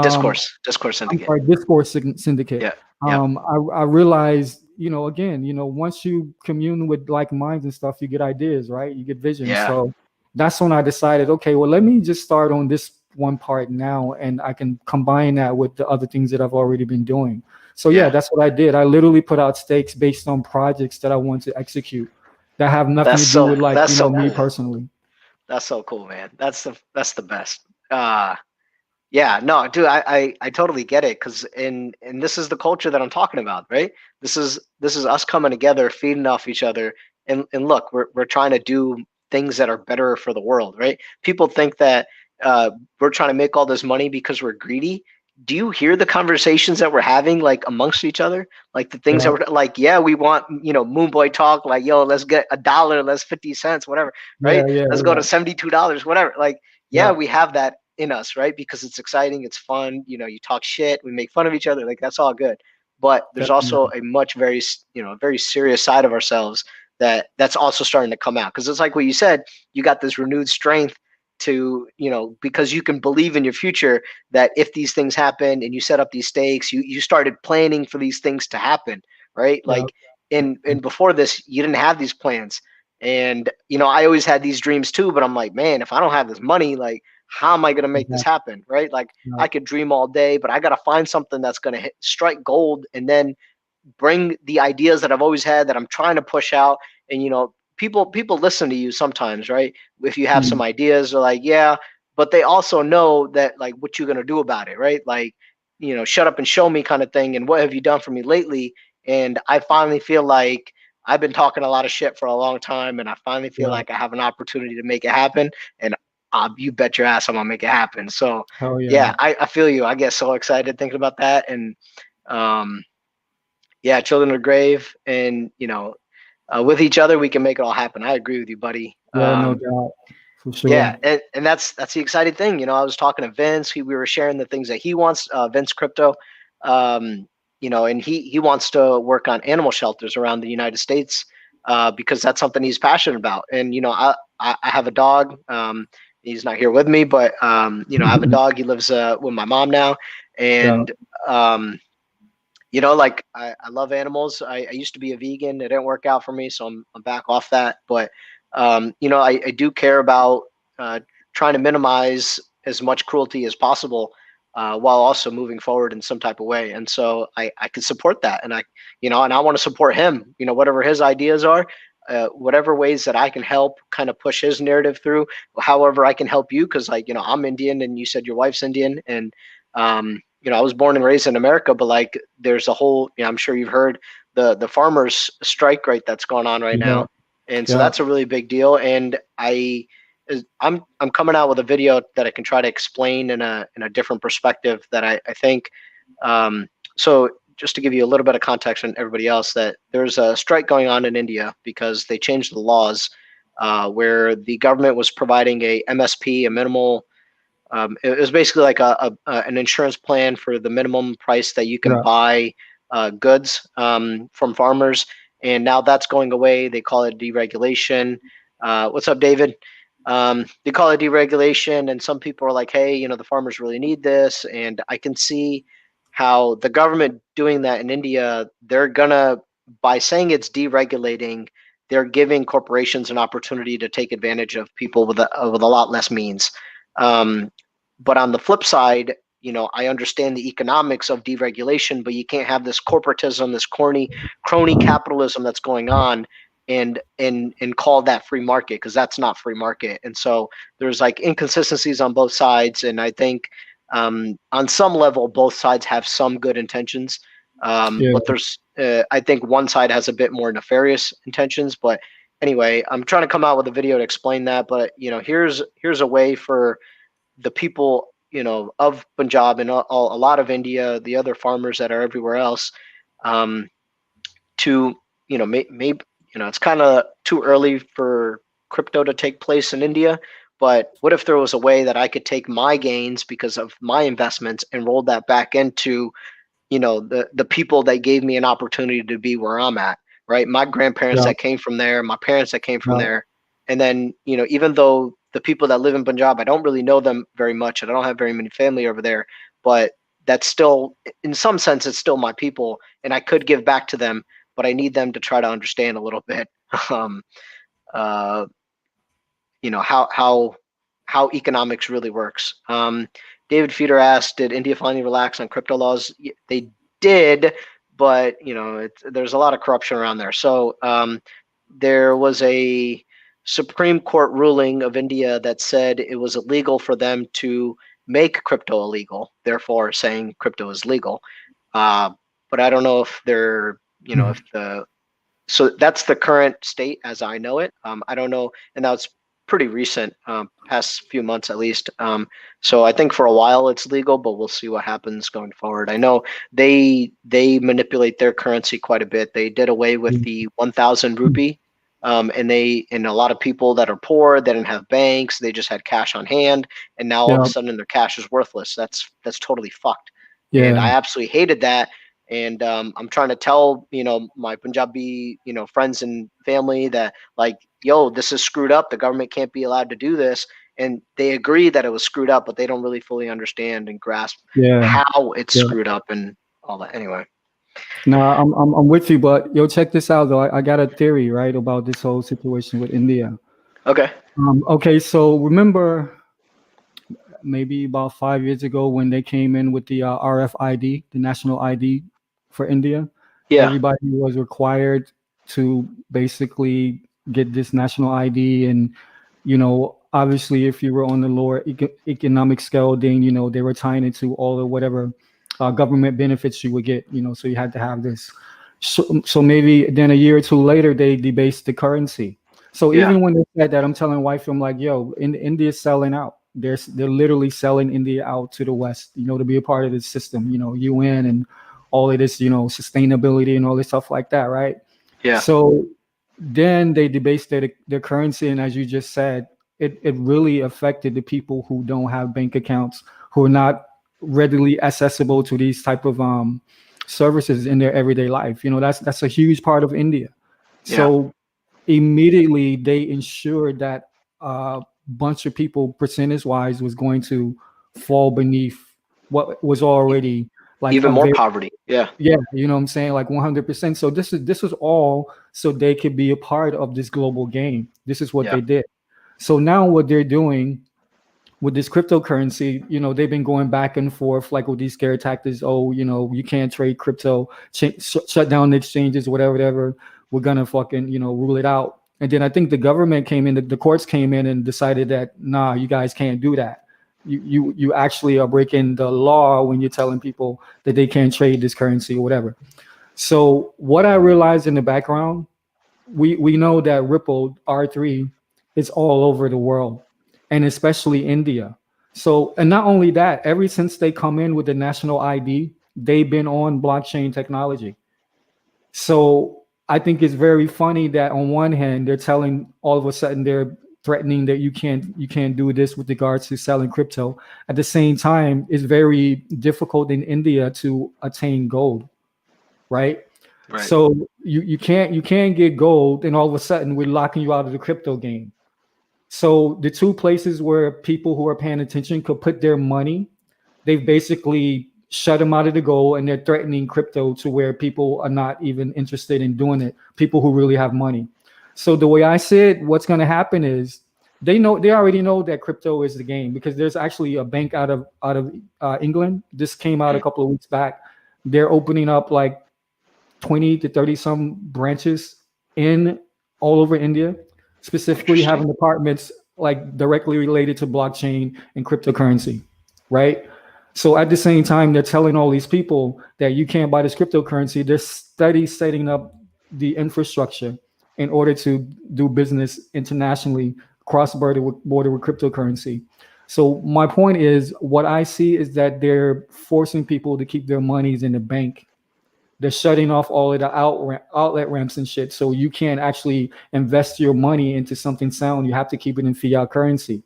Speaker 2: Discourse
Speaker 1: I'm
Speaker 2: Syndicate.
Speaker 1: sorry, Discourse Syndicate.
Speaker 2: Yeah. Yeah.
Speaker 1: I realized, again, once you commune with like minds and stuff, you get ideas, right? You get vision.
Speaker 2: Yeah.
Speaker 1: So that's when I decided, okay, well, let me just start on this one part now, and I can combine that with the other things that I've already been doing. So yeah, that's what I did. I literally put out stakes based on projects that I want to execute that have nothing to do with like, me
Speaker 2: cool.
Speaker 1: personally.
Speaker 2: That's so cool, man. That's the best. Yeah, no, dude, I totally get it, because and this is the culture that I'm talking about, right? This is us coming together, feeding off each other, and look, we're trying to do things that are better for the world, right? People think that we're trying to make all this money because we're greedy. Do you hear the conversations that we're having, like amongst each other? Like the things that we're like, yeah, we want, Moon Boy talk, like, yo, let's get $1, let's 50 cents, whatever, right? Let's go to $72, whatever. Like, we have that in us, right? Because it's exciting, it's fun, you talk shit, we make fun of each other, like that's all good. But there's also a very serious side of ourselves that's also starting to come out, because it's like what you said, you got this renewed strength to, because you can believe in your future, that if these things happen and you set up these stakes, you started planning for these things to happen, right? Like in before this, you didn't have these plans. And I always had these dreams too, but I'm like, man, if I don't have this money, like, how am I going to make this happen, right? Like, I could dream all day, but I got to find something that's going to strike gold, and then bring the ideas that I've always had, that I'm trying to push out. And people listen to you sometimes, right? If you have some ideas, they're like, yeah, but they also know that, like, what you're going to do about it, right? Like, shut up and show me kind of thing, and what have you done for me lately? And I finally feel like I've been talking a lot of shit for a long time, and I finally feel like I have an opportunity to make it happen. And you bet your ass I'm gonna make it happen. So I feel you. I get so excited thinking about that. And children of the grave, and with each other we can make it all happen. I agree with you, buddy.
Speaker 1: No doubt. For sure.
Speaker 2: Yeah, and that's the exciting thing. I was talking to Vince. We were sharing the things that he wants. Vince Crypto, and he wants to work on animal shelters around the United States, because that's something he's passionate about. And I have a dog. He's not here with me, but I have a dog. He lives with my mom now, and like, I love animals. I used to be a vegan. It didn't work out for me, so I'm back off that. But I do care about trying to minimize as much cruelty as possible, while also moving forward in some type of way. And so I can support that, and and I want to support him. Whatever his ideas are. Whatever ways that I can help kind of push his narrative through, however I can help you, because like, I'm Indian, and you said your wife's Indian, and I was born and raised in America, but like there's a whole, I'm sure you've heard the farmers strike rate that's going on right now. And so that's a really big deal. And I'm coming out with a video that I can try to explain in a different perspective that I think. So just to give you a little bit of context and everybody else, that there's a strike going on in India because they changed the laws where the government was providing a MSP, a minimal. It was basically like an insurance plan for the minimum price that you can buy goods from farmers, and now that's going away. They call it deregulation. What's up, David? They call it deregulation, and some people are like, "Hey, the farmers really need this," and I can see how the government doing that in India, they're gonna, by saying it's deregulating, they're giving corporations an opportunity to take advantage of people with a lot less means. But on the flip side, I understand the economics of deregulation, but you can't have this corporatism, this crony capitalism that's going on, and call that free market, because that's not free market. And so there's like inconsistencies on both sides, and I think on some level both sides have some good intentions, but there's I think one side has a bit more nefarious intentions. But anyway, I'm trying to come out with a video to explain that. But here's a way for the people of Punjab and a lot of India, the other farmers that are everywhere else, to maybe it's kind of too early for crypto to take place in India, but what if there was a way that I could take my gains because of my investments and roll that back into the people that gave me an opportunity to be where I'm at, right? My grandparents that came from there, my parents that came from there, and then even though the people that live in Punjab, I don't really know them very much, and I don't have very many family over there, but that's still, in some sense, it's still my people, and I could give back to them, but I need them to try to understand a little bit, how economics really works. David Feeder asked, did India finally relax on crypto laws? They did, but there's a lot of corruption around there. So there was a Supreme Court ruling of India that said it was illegal for them to make crypto illegal, therefore saying crypto is legal. But I don't know if they're, so that's the current state as I know it. I don't know, and that's pretty recent, past few months at least. So I think for a while it's legal, but we'll see what happens going forward. I know they manipulate their currency quite a bit. They did away with the 1,000 rupee. And a lot of people that are poor, they didn't have banks, they just had cash on hand, and now all of a sudden their cash is worthless. That's totally fucked. And I absolutely hated that. And I'm trying to tell my Punjabi friends and family that, like, yo, this is screwed up. The government can't be allowed to do this. And they agree that it was screwed up, but they don't really fully understand and grasp how it's screwed up and all that. Anyway.
Speaker 1: No, I'm with you, but check this out though. I got a theory, right, about this whole situation with India.
Speaker 2: Okay.
Speaker 1: Okay, so remember maybe about 5 years ago when they came in with the RFID, the national ID for India?
Speaker 2: Yeah.
Speaker 1: Everybody was required to basically get this national ID, and obviously if you were on the lower economic scale, then they were tying it to all the whatever government benefits you would get, so you had to have this. So maybe then a year or two later, they debased the currency. So even when they said that, I'm telling wife, I'm like, yo, India's selling out. They're literally selling India out to the West, to be a part of this system, UN and all of this, sustainability and all this stuff like that, right?
Speaker 2: Yeah.
Speaker 1: So then they debased their currency, and as you just said, it really affected the people who don't have bank accounts, who are not readily accessible to these type of services in their everyday life. That's a huge part of India. So immediately they ensured that a bunch of people, percentage wise, was going to fall beneath what was already like
Speaker 2: even more poverty. Yeah,
Speaker 1: you know what I'm saying, like 100%. So this is all so they could be a part of this global game. This is what they did. So now what they're doing with this cryptocurrency, they've been going back and forth like with these scare tactics. Oh, you can't trade crypto, shut down the exchanges, whatever. We're gonna fucking, rule it out. And then I think the government came in, the courts came in and decided that, nah, you guys can't do that. You actually are breaking the law when you're telling people that they can't trade this currency or whatever. So what I realized in the background, we know that Ripple R3 is all over the world, and especially India. So, and not only that, ever since they come in with the national ID, they've been on blockchain technology. So I think it's very funny that on one hand they're telling, all of a sudden they're threatening that you can't do this with regards to selling crypto. At the same time, it's very difficult in India to attain gold, right?
Speaker 2: Right.
Speaker 1: So you can't get gold, and all of a sudden we're locking you out of the crypto game. So the two places where people who are paying attention could put their money, they've basically shut them out of the gold, and they're threatening crypto to where people are not even interested in doing it. People who really have money. So the way I see it, what's going to happen is they already know that crypto is the game, because there's actually a bank out of England. This came out a couple of weeks back. They're opening up like 20 to 30 some branches in all over India, specifically having departments like directly related to blockchain and cryptocurrency, right? So at the same time, they're telling all these people that you can't buy this cryptocurrency. They're setting up the infrastructure in order to do business internationally, cross-border with cryptocurrency. So my point is, what I see is that they're forcing people to keep their monies in the bank. They're shutting off all of the outlet ramps and shit. So you can't actually invest your money into something sound. You have to keep it in fiat currency.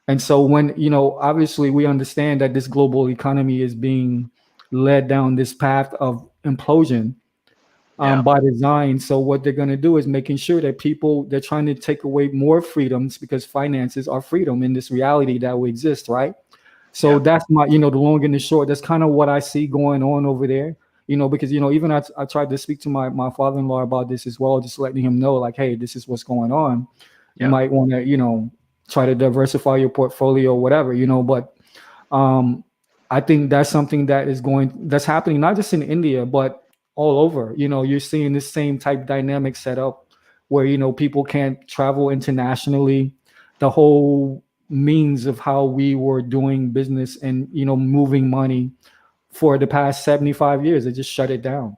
Speaker 1: And so when, obviously we understand that this global economy is being led down this path of implosion by design. So what they're going to do is making sure that they're trying to take away more freedoms, because finances are freedom in this reality that we exist, right? So that's my, the long and the short. That's kind of what I see going on over there. Because, even I tried to speak to my father-in-law about this as well, just letting him know, like, hey, this is what's going on. You might want to, try to diversify your portfolio, whatever, but I think that's something that's happening, not just in India, but all over. You're seeing this same type dynamic set up where, people can't travel internationally. The whole means of how we were doing business and, moving money for the past 75 years, they just shut it down.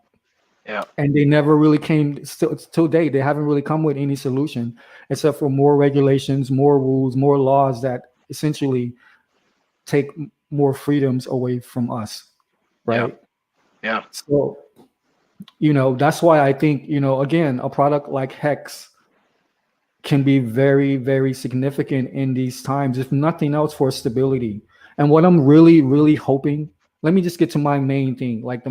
Speaker 2: Yeah.
Speaker 1: And they never really came, still till date, they haven't really come with any solution except for more regulations, more rules, more laws that essentially take more freedoms away from us, right?
Speaker 2: Yeah.
Speaker 1: So, that's why I think, again, a product like HEX can be very, very significant in these times, if nothing else, for stability. And what I'm really, really hoping, let me just get to my main thing, like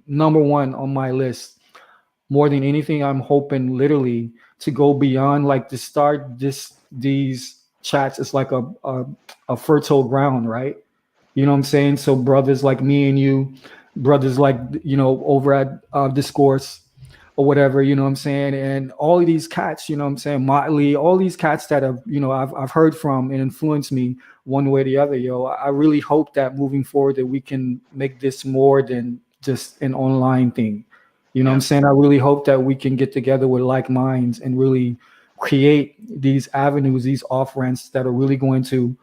Speaker 1: number one on my list, more than anything, I'm hoping literally to go beyond, like, to start these chats is like a fertile ground, right? You know what I'm saying? So brothers like me and you, brothers like, over at Discourse or whatever, you know what I'm saying? And all of these cats, you know what I'm saying? Motley, all these cats that have, I've heard from and influenced me one way or the other, I really hope that moving forward that we can make this more than just an online thing. You know what I'm saying? I really hope that we can get together with like minds and really create these avenues, these off ramps that are really going to,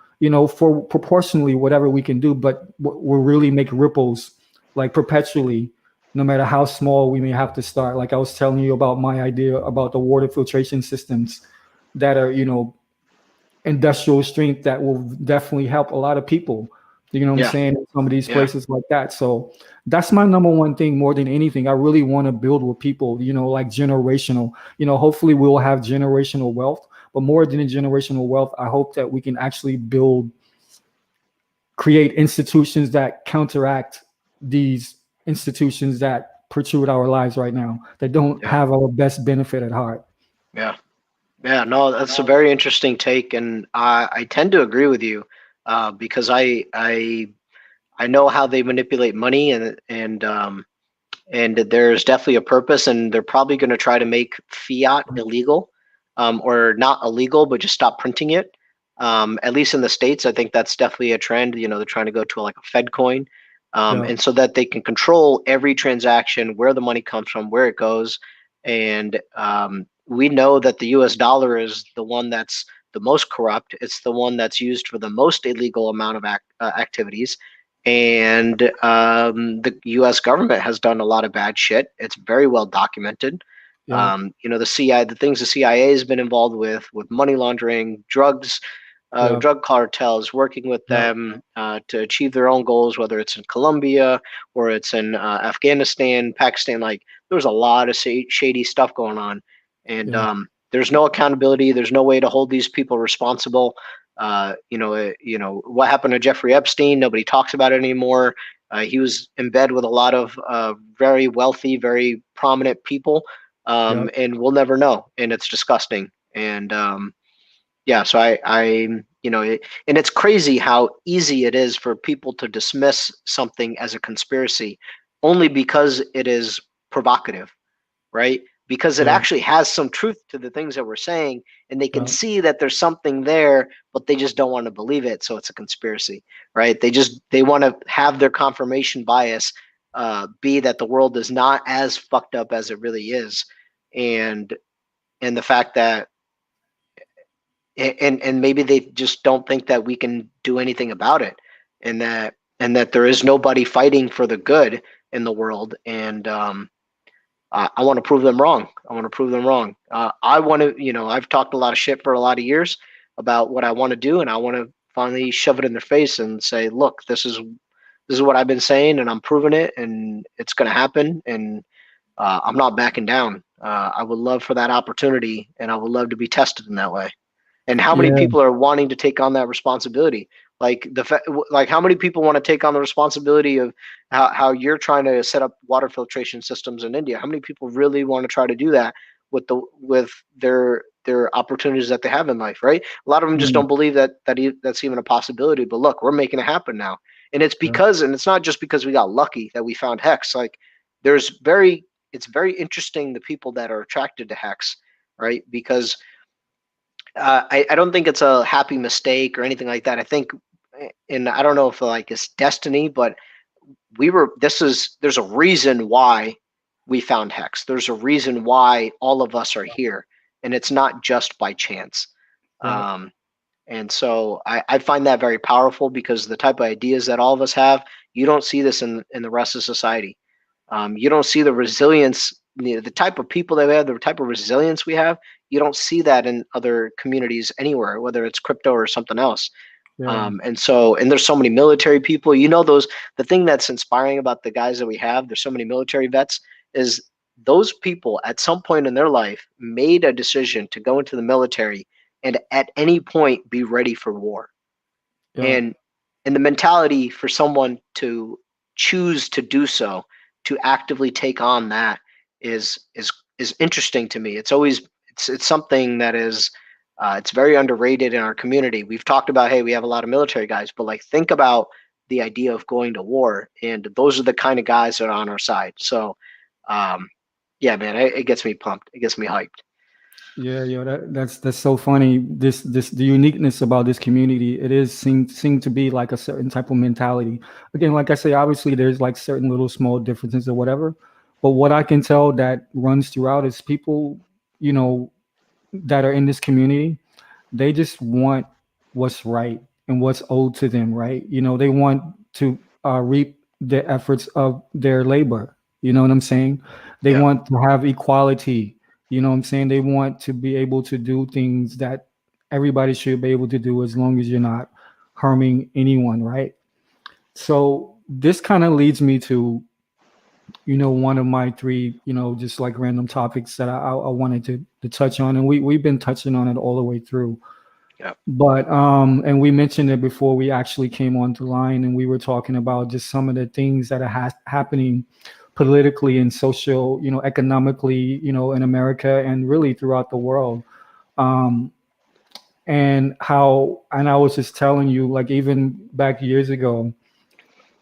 Speaker 1: for proportionally whatever we can do, but we'll really make ripples, like, perpetually, no matter how small we may have to start. Like I was telling you about my idea about the water filtration systems that are, industrial strength, that will definitely help a lot of people. You know what I'm saying? In some of these places like that. So that's my number one thing more than anything. I really want to build with people, like generational, hopefully we'll have generational wealth, but more than a generational wealth, I hope that we can actually create institutions that counteract these institutions that protrude our lives right now, that don't have our best benefit at heart.
Speaker 2: Yeah, no, that's a very interesting take, and I tend to agree with you because I know how they manipulate money, and there's definitely a purpose, and they're probably going to try to make fiat illegal, or not illegal, but just stop printing it. At least in the States, I think that's definitely a trend. They're trying to go to like a Fed coin, and so that they can control every transaction, where the money comes from, where it goes, and we know that the U.S. dollar is the one that's the most corrupt. It's the one that's used for the most illegal amount of activities. And the U.S. government has done a lot of bad shit. It's very well documented.
Speaker 1: Yeah.
Speaker 2: The CIA, the things the CIA has been involved with money laundering, drugs,
Speaker 1: Yeah.
Speaker 2: drug cartels, working with
Speaker 1: Yeah.
Speaker 2: them to achieve their own goals, whether it's in Colombia or it's in Afghanistan, Pakistan. Like there's a lot of shady stuff going on, and
Speaker 1: Yeah.
Speaker 2: there's no accountability. There's no way to hold these people responsible. What happened to Jeffrey Epstein? Nobody talks about it anymore. He was in bed with a lot of very wealthy, very prominent people,
Speaker 1: Yeah.
Speaker 2: and we'll never know. And it's disgusting. And yeah, so and it's crazy how easy it is for people to dismiss something as a conspiracy only because it is provocative, right? Because it
Speaker 1: Yeah.
Speaker 2: actually has some truth to the things that we're saying, and they can
Speaker 1: Yeah.
Speaker 2: see that there's something there, but they just don't want to believe it, so it's a conspiracy, right? They want to have their confirmation bias be that the world is not as fucked up as it really is, and the fact that and maybe they just don't think that we can do anything about it, and that there is nobody fighting for the good in the world, and I want to prove them wrong. I want to prove them wrong. I want to, I've talked a lot of shit for a lot of years about what I want to do, and I want to finally shove it in their face and say, look, this is what I've been saying, and I'm proving it, and it's going to happen, and I'm not backing down. I would love for that opportunity, and I would love to be tested in that way. And how many
Speaker 1: Yeah.
Speaker 2: people are wanting to take on that responsibility? Like how many people want to take on the responsibility of how you're trying to set up water filtration systems in India? How many people really want to try to do that with their opportunities that they have in life, right? A lot of them just
Speaker 1: Mm.
Speaker 2: don't believe that's even a possibility. But look, we're making it happen now, and
Speaker 1: Yeah.
Speaker 2: it's not just because we got lucky that we found hex. Like it's very interesting the people that are attracted to hex, right? Because I don't think it's a happy mistake or anything like that. I think, and I don't know if like it's destiny, but there's a reason why we found hex. There's a reason why all of us are here, and it's not just by chance.
Speaker 1: Yeah.
Speaker 2: Um, and so I find that very powerful because the type of ideas that all of us have, you don't see this in the rest of society. You don't see the resilience, the type of people that we have, the type of resilience we have. You don't see that in other communities anywhere, whether it's crypto or something else.
Speaker 1: Yeah.
Speaker 2: And there's so many military people. The thing that's inspiring about the guys that we have, there's so many military vets, is those people at some point in their life made a decision to go into the military and at any point be ready for war.
Speaker 1: Yeah.
Speaker 2: And the mentality for someone to choose to do so, to actively take on that, is interesting to me. It's something that is it's very underrated in our community. We've talked about, hey, we have a lot of military guys, but like think about the idea of going to war, and those are the kind of guys that are on our side. So yeah, man, it gets me pumped. It gets me hyped.
Speaker 1: Yeah, yeah, that's so funny. This the uniqueness about this community. It is seem to be like a certain type of mentality. Again, like I say, obviously there's like certain little small differences or whatever. But what I can tell that runs throughout is people, you know, that are in this community, they just want what's right and what's owed to them, right? They want to reap the efforts of their labor. You know what I'm saying? They
Speaker 2: Yeah,
Speaker 1: want to have equality. You know what I'm saying? They want to be able to do things that everybody should be able to do as long as you're not harming anyone, right? So this kind of leads me to, one of my three, just like random topics that I wanted to touch on. And we've been touching on it all the way through.
Speaker 2: yeah,
Speaker 1: But and we mentioned it before we actually came on the line, and we were talking about just some of the things that are happening politically and social, economically, in America and really throughout the world. Um, and I was just telling you, like even back years ago,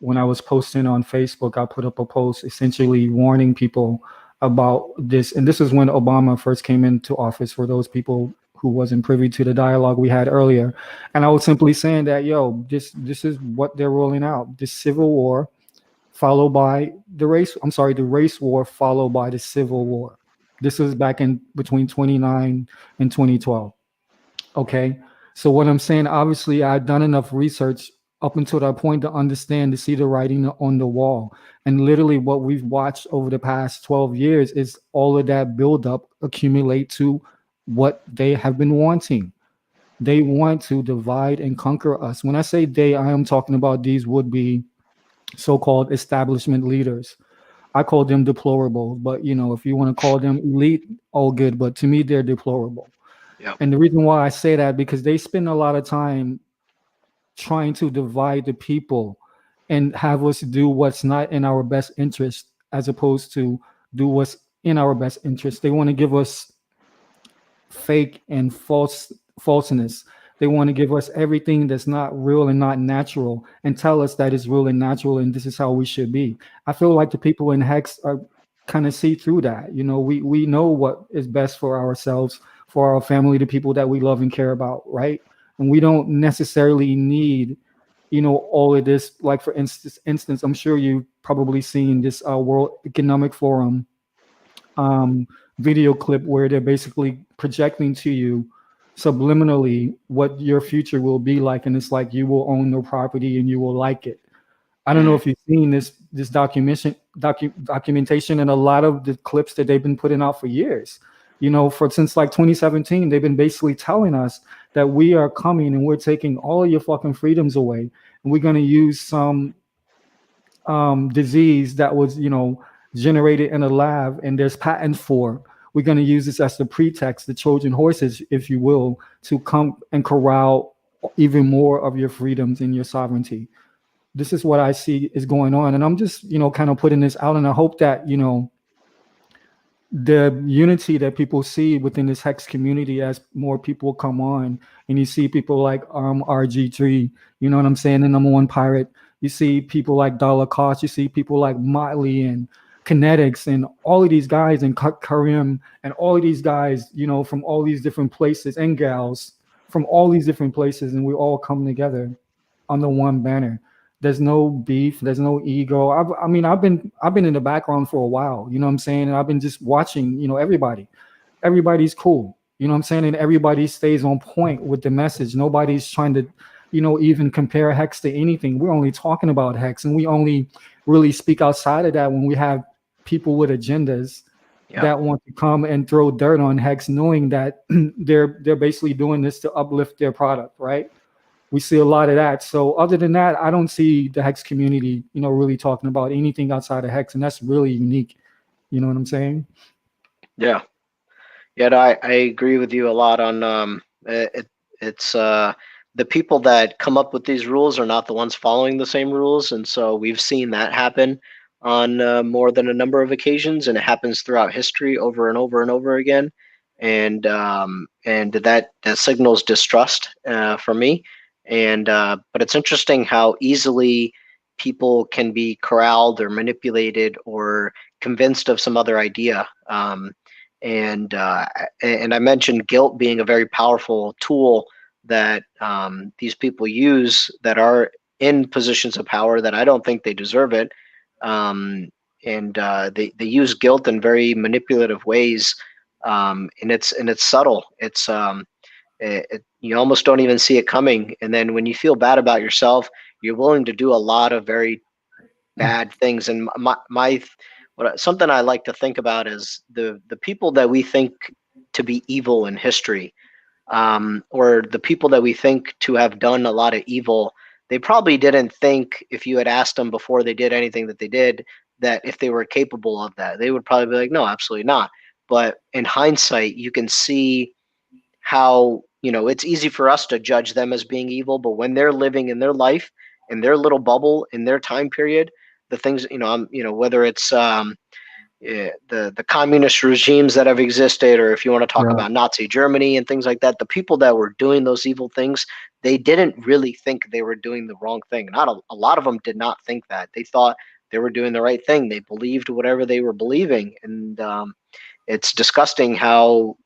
Speaker 1: when I was posting on Facebook, I put up a post essentially warning people about this. And this is when Obama first came into office, for those people who wasn't privy to the dialogue we had earlier. And I was simply saying that, this is what they're rolling out. This civil war followed by the race war followed by the civil war. This was back in between 29 and 2012. Okay. So what I'm saying, obviously I've done enough research up until that point to understand, to see the writing on the wall. And literally what we've watched over the past 12 years is all of that buildup accumulate to what they have been wanting. They want to divide and conquer us. When I say they, I am talking about these would-be so-called establishment leaders. I call them deplorable, but if you want to call them elite, all good. But to me, they're deplorable.
Speaker 2: Yeah.
Speaker 1: And the reason why I say that, because they spend a lot of time trying to divide the people and have us do what's not in our best interest, as opposed to do what's in our best interest. They want to give us fake and falseness. They want to give us everything that's not real and not natural, and tell us that it's real and natural and this is how we should be. I feel like the people in Hex are kind of see through that. We know what is best for ourselves, for our family, the people that we love and care about, right? And we don't necessarily need all of this. Like, for instance, I'm sure you've probably seen this World Economic Forum video clip where they're basically projecting to you subliminally what your future will be like, and it's like you will own the property and you will like it. I don't know if you've seen this documentation, and a lot of the clips that they've been putting out for years. Since like 2017, they've been basically telling us that we are coming and we're taking all of your fucking freedoms away, and we're going to use some disease that was generated in a lab and there's patents for. We're going to use this as the pretext, the Trojan horses, if you will, to come and corral even more of your freedoms and your sovereignty. This is what I see is going on. And I'm just, kind of putting this out. And I hope that, the unity that people see within this Hex community, as more people come on and you see people like RG3, you know what I'm saying, the number one pirate. You see people like Dollar Cost, you see people like Motley and Kinetics and all of these guys, and Karim and all of these guys, from all these different places, and gals from all these different places, and we all come together under one banner. There's no beef, there's no ego. I've been in the background for a while, you know what I'm saying? And I've been just watching, everybody's cool, you know what I'm saying? And everybody stays on point with the message. Nobody's trying to, even compare Hex to anything. We're only talking about Hex, and we only really speak outside of that when we have people with agendas that want to come and throw dirt on Hex, knowing that they're basically doing this to uplift their product, right? We see a lot of that. So other than that, I don't see the Hex community, really talking about anything outside of Hex, and that's really unique. You know what I'm saying?
Speaker 2: Yeah. Yeah, I agree with you a lot on it's the people that come up with these rules are not the ones following the same rules, and so we've seen that happen on more than a number of occasions, and it happens throughout history over and over and over again, and that signals distrust for me. And but it's interesting how easily people can be corralled or manipulated or convinced of some other idea. And I mentioned guilt being a very powerful tool that these people use that are in positions of power that I don't think they deserve it. And they use guilt in very manipulative ways, and it's subtle. You almost don't even see it coming, and then when you feel bad about yourself, you're willing to do a lot of very bad things. And something I like to think about is the people that we think to be evil in history, or the people that we think to have done a lot of evil. They probably didn't think, if you had asked them before they did anything that they did, that if they were capable of that, they would probably be like, no, absolutely not. But in hindsight, you can see how, it's easy for us to judge them as being evil, but when they're living in their life, in their little bubble, in their time period, the things, whether it's the communist regimes that have existed, or if you want to talk about Nazi Germany and things like that, the people that were doing those evil things, they didn't really think they were doing the wrong thing. Not a lot of them did not think that. They thought they were doing the right thing. They believed whatever they were believing, and it's disgusting how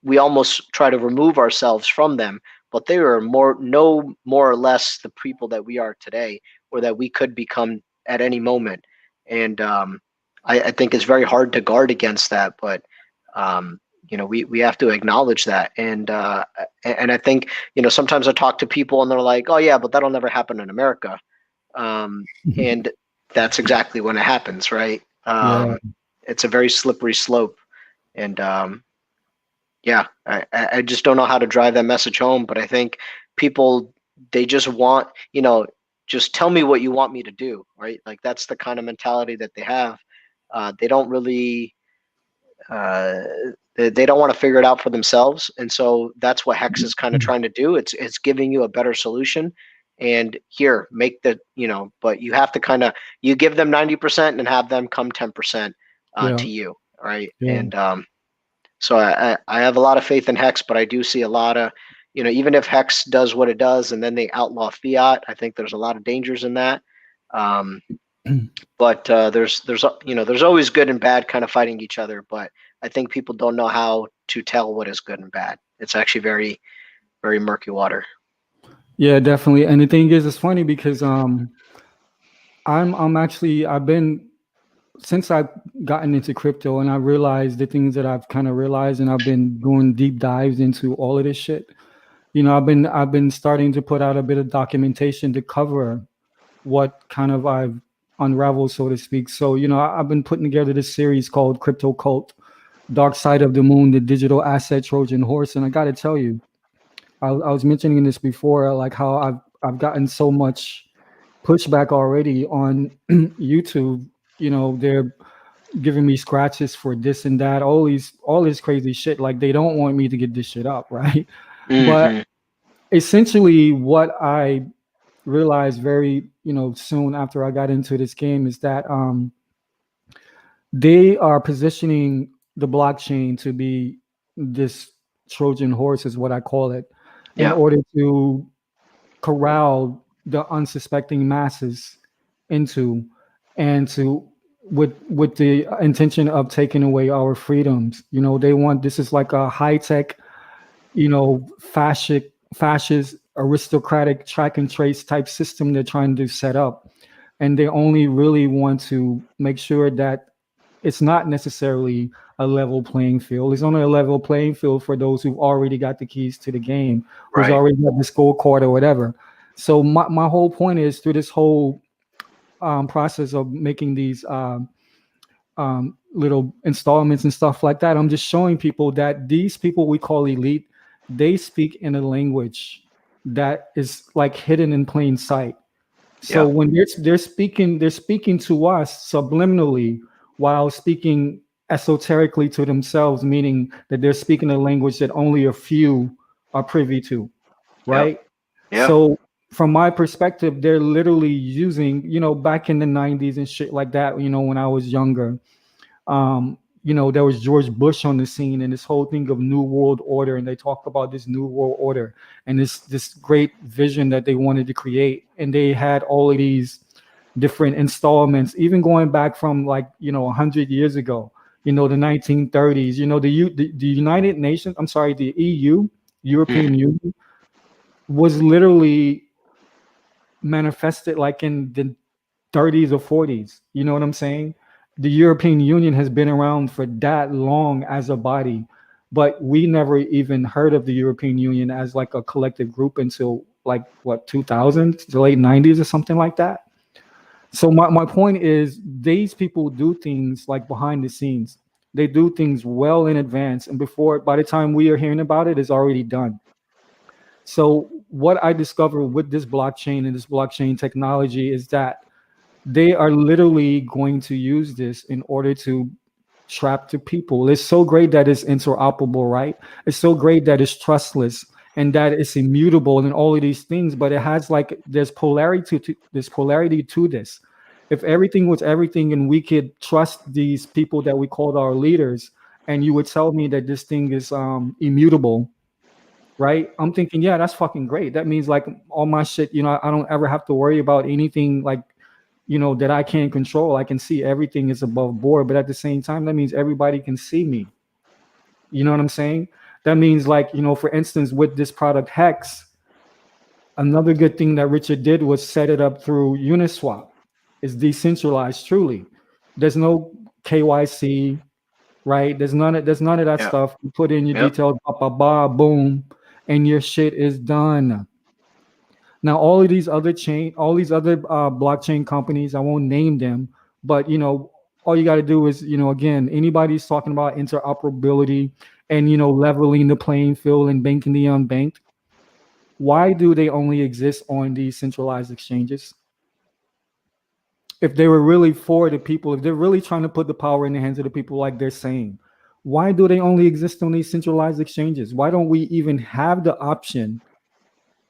Speaker 2: we almost try to remove ourselves from them, but they were no more or less the people that we are today, or that we could become at any moment. And I think it's very hard to guard against that, but we have to acknowledge that. And I think, sometimes I talk to people and they're like, oh yeah, but that'll never happen in America. And that's exactly when it happens, right? It's a very slippery slope. And yeah, I just don't know how to drive that message home. But I think people, they just want, just tell me what you want me to do, right? Like that's the kind of mentality that they have. They don't really, they don't want to figure it out for themselves. And so that's what Hex is kind of trying to do. It's giving you a better solution. And here, make the, but you have to you give them 90% and have them come 10% to you, right? And so I have a lot of faith in Hex, but I do see a lot of, even if Hex does what it does and then they outlaw fiat, I think there's a lot of dangers in that. But there's always good and bad kind of fighting each other. But I think people don't know how to tell what is good and bad. It's actually very, very murky water.
Speaker 1: Yeah, definitely. And the thing is, it's funny because I've been, since I've gotten into crypto and I realized the things that I've kind of realized, and I've been doing deep dives into all of this shit. I've been starting to put out a bit of documentation to cover what kind of I've unraveled, so to speak. So, I've been putting together this series called Crypto Cult, Dark Side of the Moon, the Digital Asset Trojan Horse. And I got to tell you, I was mentioning this before, like how I've gotten so much pushback already on YouTube. They're giving me scratches for this and that, all this crazy shit. Like they don't want me to get this shit up, right? But essentially what I realized very, soon after I got into this game is that they are positioning the blockchain to be this Trojan horse, is what I call it, in order to corral the unsuspecting masses into, and to with the intention of taking away our freedoms. They want, this is like a high-tech, fascist aristocratic track and trace type system they're trying to set up. And they only really want to make sure that it's not necessarily a level playing field. It's only a level playing field for those who've already got the keys to the game, who's already got the scorecard or whatever. So my whole point is, through this whole process of making these little installments and stuff like that, I'm just showing people that these people we call elite, they speak in a language that is like hidden in plain sight. So when they're speaking to us subliminally while speaking esoterically to themselves, meaning that they're speaking a language that only a few are privy to, right? So from my perspective, they're literally using, back in the 90s and shit like that, when I was younger, there was George Bush on the scene and this whole thing of New World Order. And they talk about this New World Order and this great vision that they wanted to create. And they had all of these different installments, even going back from 100 years ago, the 1930s, the United Nations, I'm sorry, the EU, European Union, was literally manifested like in the 30s or 40s. You know what I'm saying? The European Union has been around for that long as a body, but we never even heard of the European Union as like a collective group until 2000, the late 90s or something like that. So my point is, these people do things like behind the scenes. They do things well in advance, and by the time we are hearing about it, it's already done. So what I discovered with this blockchain and this blockchain technology is that they are literally going to use this in order to trap the people. It's so great that it's interoperable, right? It's so great that it's trustless and that it's immutable and all of these things, but it has there's polarity to this. If everything was everything and we could trust these people that we called our leaders, and you would tell me that this thing is immutable, right? I'm thinking, yeah, that's fucking great. That means all my shit, I don't ever have to worry about anything that I can't control. I can see everything is above board, but at the same time, that means everybody can see me. You know what I'm saying? That means for instance, with this product Hex, another good thing that Richard did was set it up through Uniswap. It's decentralized, truly. There's no KYC. right? There's none of that
Speaker 2: Yeah.
Speaker 1: stuff. You put in your
Speaker 2: Yep.
Speaker 1: details, boom, and your shit is done. Now, all these other blockchain companies, I won't name them, but all you got to do is, again, anybody's talking about interoperability and leveling the playing field and banking the unbanked. Why do they only exist on these centralized exchanges? If they were really for the people, if they're really trying to put the power in the hands of the people, like they're saying, why do they only exist on these centralized exchanges? Why don't we even have the option?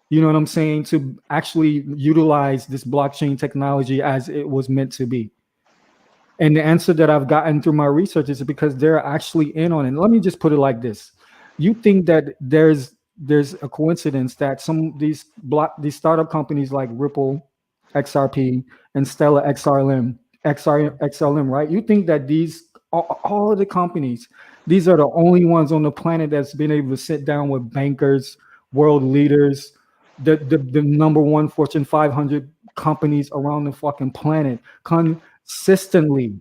Speaker 1: You know what I'm saying? To actually utilize this blockchain technology as it was meant to be. And the answer that I've gotten through my research is because they're actually in on it. Let me just put it like this. You think that there's a coincidence that these startup companies like Ripple, XRP, and Stellar XLM, right? You think that these all of the companies, these are the only ones on the planet that's been able to sit down with bankers, world leaders, the number one Fortune 500 companies around the fucking planet consistently.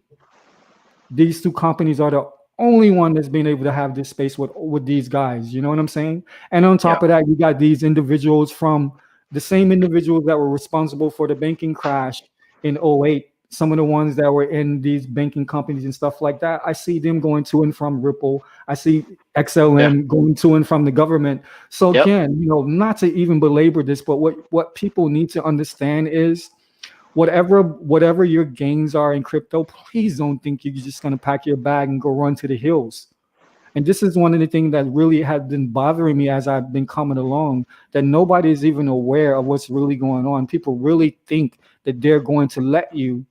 Speaker 1: These two companies are the only one that's been able to have this space with these guys. You know what I'm saying? And on top of that, you got these individuals from the same individuals that were responsible for the banking crash in '08. Some of the ones that were in these banking companies and stuff like that, I see them going to and from Ripple. I see XLM going to and from the government. So again, not to even belabor this, but what people need to understand is whatever your gains are in crypto, please don't think you're just going to pack your bag and go run to the hills. And this is one of the things that really has been bothering me as I've been coming along, that nobody is even aware of what's really going on. People really think that they're going to let you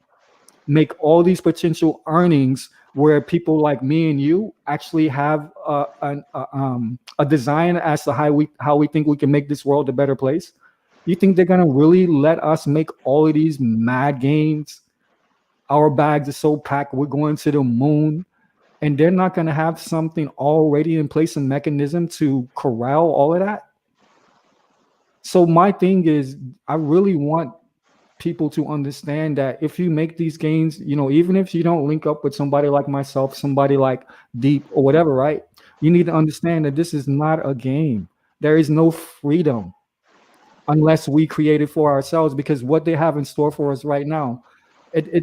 Speaker 1: make all these potential earnings where people like me and you actually have a design as to how we think we can make this world a better place. You think they're gonna really let us make all of these mad gains? Our bags are so packed, we're going to the moon, and they're not gonna have something already in place, a mechanism to corral all of that. So my thing is, I really want people to understand that if you make these gains, even if you don't link up with somebody like myself, somebody like Deep or whatever, right? You need to understand that this is not a game. There is no freedom unless we create it for ourselves, because what they have in store for us right now,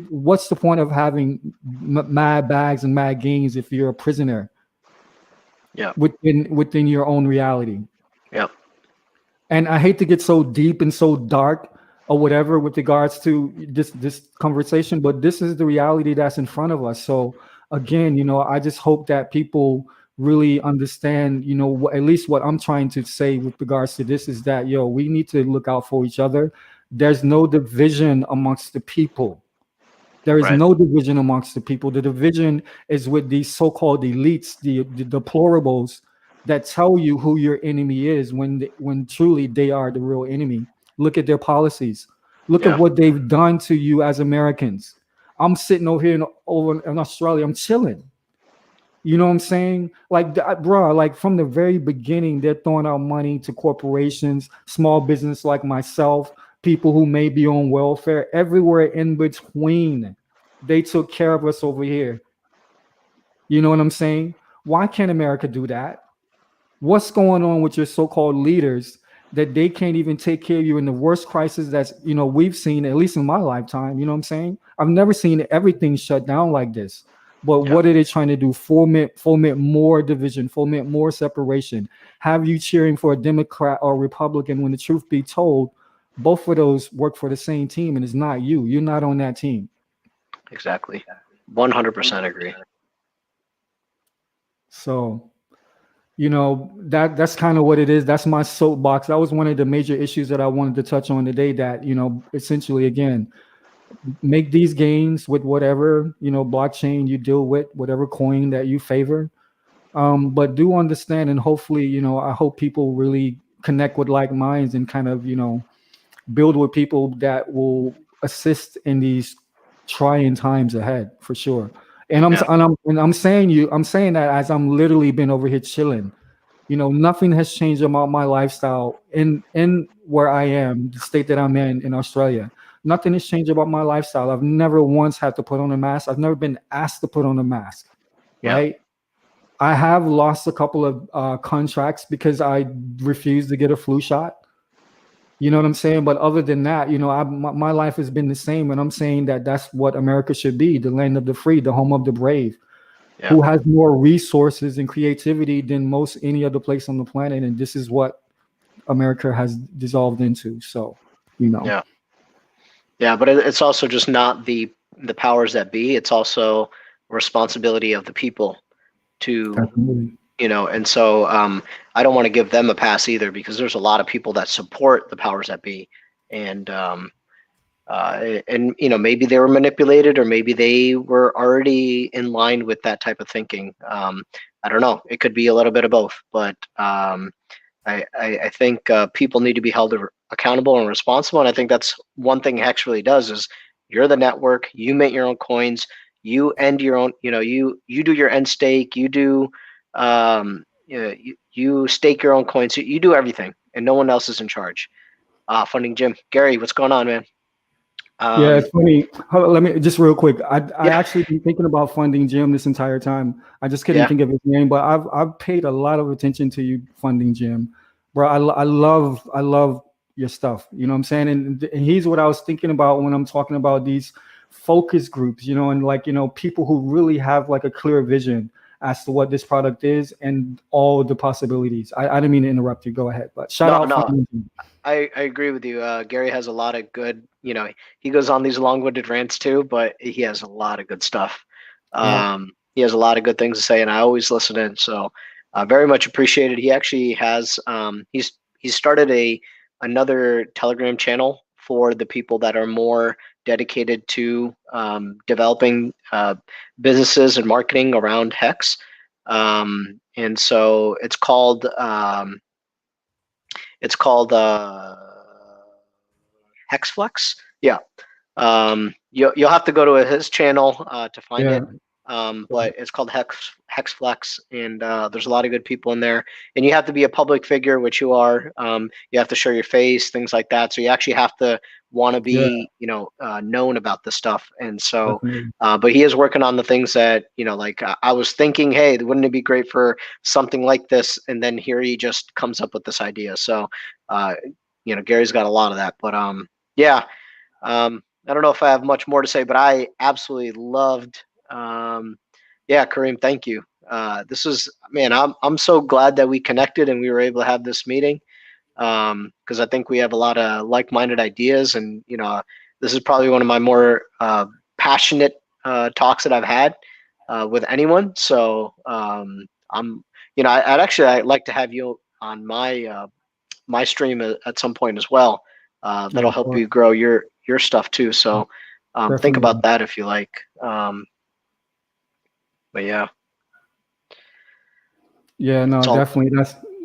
Speaker 1: what's the point of having mad bags and mad gains if you're a prisoner within your own reality? And I hate to get so deep and so dark or whatever with regards to this conversation, but this is the reality that's in front of us. So again, I just hope that people really understand, at least what I'm trying to say with regards to this is that, we need to look out for each other. There's no division amongst the people. There is no division amongst the people. The division is with these so-called elites, the deplorables that tell you who your enemy is when truly they are the real enemy. Look at their policies. Look at what they've done to you as Americans. I'm sitting over here in Australia. I'm chilling. You know what I'm saying? Like, bro, like from the very beginning, they're throwing out money to corporations, small business like myself, people who may be on welfare, everywhere in between. They took care of us over here. You know what I'm saying? Why can't America do that? What's going on with your so-called leaders that they can't even take care of you in the worst crisis that's, we've seen, at least in my lifetime? You know what I'm saying? I've never seen everything shut down like this. But what are they trying to do? Foment more division, foment more separation, have you cheering for a Democrat or Republican when the truth be told, both of those work for the same team, and it's not you. You're not on that team.
Speaker 2: Exactly. 100% agree.
Speaker 1: So, that's kind of what it is. That's my soapbox. That was one of the major issues that I wanted to touch on today, that, essentially, again, make these gains with whatever, blockchain you deal with, whatever coin that you favor. But do understand, and hopefully, I hope people really connect with like minds and kind of, build with people that will assist in these trying times ahead, for sure. And I'm saying that as I'm literally been over here chilling. Nothing has changed about my lifestyle in where I am, the state that I'm in Australia. Nothing has changed about my lifestyle. I've never once had to put on a mask. I've never been asked to put on a mask, right? I have lost a couple of contracts because I refused to get a flu shot. You know what I'm saying? But other than that, my life has been the same. And I'm saying that that's what America should be, the land of the free, the home of the brave, who has more resources and creativity than most any other place on the planet. And this is what America has dissolved into. So,
Speaker 2: Yeah, but it's also just not the powers that be. It's also responsibility of the people to,
Speaker 1: Definitely.
Speaker 2: And so I don't want to give them a pass either, because there's a lot of people that support the powers that be, and maybe they were manipulated, or maybe they were already in line with that type of thinking. I don't know. It could be a little bit of both, but I think people need to be held accountable and responsible. And I think that's one thing Hex really does is you're the network, you make your own coins, you end your own, you do your end stake, you do, you stake your own coins, you do everything, and no one else is in charge. Funding Jim. Gary, what's going on, man?
Speaker 1: Yeah, it's funny. Let me just real quick. I actually been thinking about funding Jim this entire time. I just couldn't think of his name, but I've paid a lot of attention to you, funding Jim, bro. I love your stuff. You know what I'm saying? And he's what I was thinking about when I'm talking about these focus groups. And people who really have like a clear vision as to what this product is and all the possibilities. I didn't mean to interrupt you. Go ahead, but shout out.
Speaker 2: No. I agree with you. Gary has a lot of good, he goes on these long-winded rants too, but he has a lot of good stuff. He has a lot of good things to say, and I always listen in. So very much appreciated. He actually has, he's started another Telegram channel for the people that are more dedicated to developing businesses and marketing around Hex. And so it's called HexFlex. Yeah. You'll have to go to his channel to find it. But it's called HexFlex, and there's a lot of good people in there. And you have to be a public figure, which you are. You have to show your face, things like that. So you actually have to want to be, known about this stuff. And so, but he is working on the things that, like I was thinking, hey, wouldn't it be great for something like this? And then here he just comes up with this idea. So, Gary's got a lot of that. But I don't know if I have much more to say, but I absolutely loved. Kareem, thank you. This is, man, I'm so glad that we connected and we were able to have this meeting, because I think we have a lot of like-minded ideas, and this is probably one of my more passionate talks that I've had with anyone. So I'd like to have you on my stream at some point as well. That'll help you grow your stuff too. So think about that if you like. But yeah,
Speaker 1: no, definitely.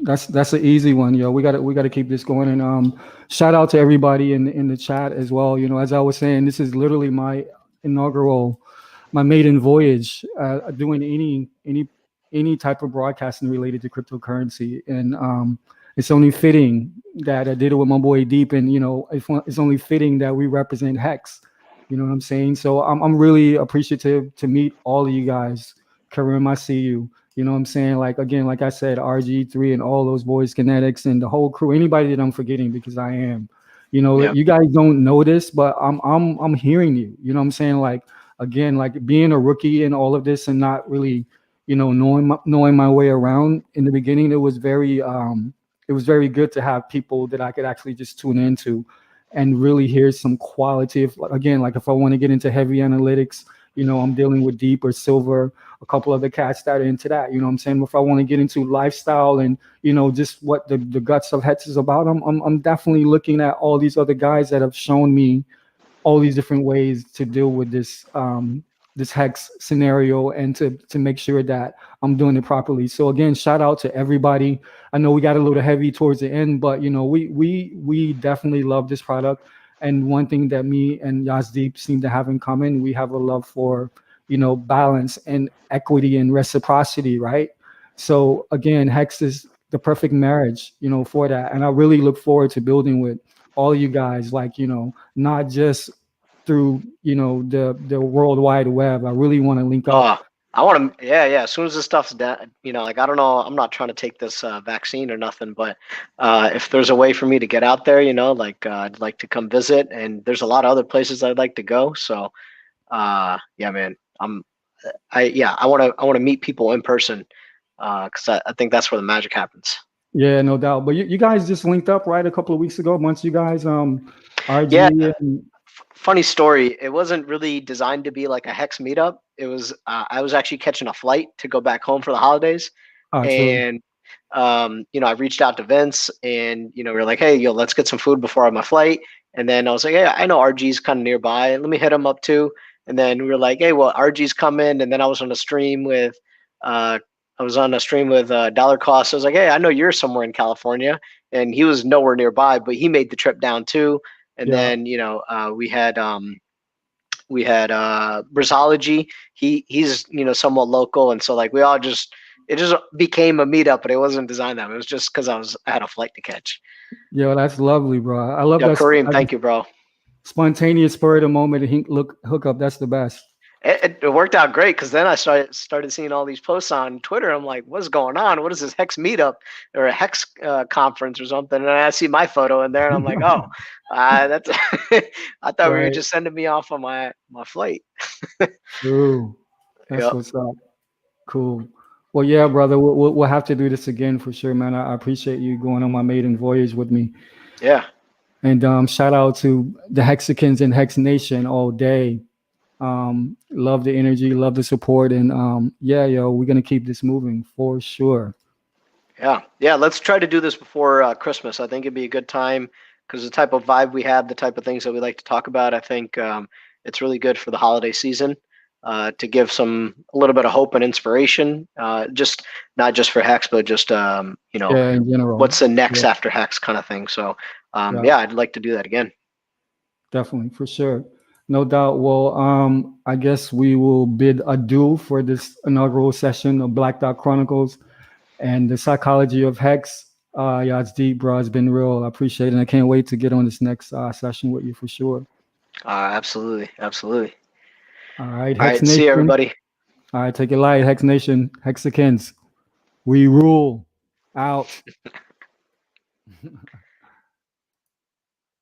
Speaker 1: That's an easy one, yo. We got to keep this going. And shout out to everybody in the chat as well. As I was saying, this is literally my maiden voyage doing any type of broadcasting related to cryptocurrency. And it's only fitting that I did it with my boy Deep, and it's only fitting that we represent Hex. You know what I'm saying? So I'm really appreciative to meet all of you guys. Kareem, I see you. You know what I'm saying? Like I said, RG3 and all those boys, Kinetics, and the whole crew. Anybody that I'm forgetting, because I am. You guys don't know this, but I'm hearing you. You know what I'm saying? Like being a rookie in all of this and not really, knowing my way around in the beginning. It was very good to have people that I could actually just tune into and really hear some quality of, like if I want to get into heavy analytics, I'm dealing with Deep or Silver, a couple of the cats that are into that. You know what I'm saying? If I want to get into lifestyle and, just what the guts of Hex is about, I'm definitely looking at all these other guys that have shown me all these different ways to deal with this this Hex scenario and to make sure that I'm doing it properly. So again, shout out to everybody. I know we got a little heavy towards the end, but we definitely love this product. And one thing that me and Yazdeep seem to have in common, we have a love for, balance and equity and reciprocity, right? So again, Hex is the perfect marriage, for that. And I really look forward to building with all you guys, like, not just through, the World Wide Web. I really want to link up
Speaker 2: I want to, yeah. As soon as this stuff's done, like, I don't know, I'm not trying to take this vaccine or nothing, but if there's a way for me to get out there, like, I'd like to come visit, and there's a lot of other places I'd like to go. So, yeah, man, I want to meet people in person, because I think that's where the magic happens.
Speaker 1: Yeah, no doubt. But you guys just linked up, right, a couple of weeks ago. Once you guys, RG.
Speaker 2: Yeah.
Speaker 1: And...
Speaker 2: Funny story. It wasn't really designed to be like a Hex meetup. It was I was actually catching a flight to go back home for the holidays, and I reached out to Vince, and we were like, hey, let's get some food before I have my flight. And then I was like, hey, I know RG's kind of nearby. Let me hit him up too. And then we were like, hey, well, RG's coming. And then I was on a stream with Dollar Cost. I was like, hey, I know you're somewhere in California, and he was nowhere nearby, but he made the trip down too. And then we had Brizology. He's somewhat local, and so, like, it just became a meetup, but it wasn't designed that way. It was just because I had a flight to catch.
Speaker 1: Yeah, that's lovely, bro. I love that.
Speaker 2: Kareem, thank you, bro.
Speaker 1: Spontaneous spur of the moment hook up. That's the best.
Speaker 2: It worked out great, because then I started seeing all these posts on Twitter. I'm like, what's going on? What is this Hex meetup or a Hex conference or something? And I see my photo in there, and I'm like, oh, that's. I thought we were just sending me off on my flight.
Speaker 1: Ooh, that's what's up. Cool. Well, yeah, brother, we'll have to do this again for sure, man. I appreciate you going on my maiden voyage with me.
Speaker 2: Yeah.
Speaker 1: And shout out to the Hexicans and Hex Nation all day. Love the energy, love the support, and we're gonna keep this moving for sure.
Speaker 2: Yeah, let's try to do this before Christmas. I think it'd be a good time, because the type of vibe we have, the type of things that we like to talk about, I think it's really good for the holiday season, to give a little bit of hope and inspiration, just not just for Hex, but just in general, what's the next after Hex kind of thing. So I'd like to do that again.
Speaker 1: Definitely, for sure. No doubt. Well, I guess we will bid adieu for this inaugural session of Black Dot Chronicles and the Psychology of HEX. It's deep, bro. It's been real. I appreciate it. And I can't wait to get on this next session with you for sure.
Speaker 2: Absolutely.
Speaker 1: All right,
Speaker 2: Hex Nation. See you, everybody.
Speaker 1: All right, take it light, Hex Nation, Hexicans. We rule. Out.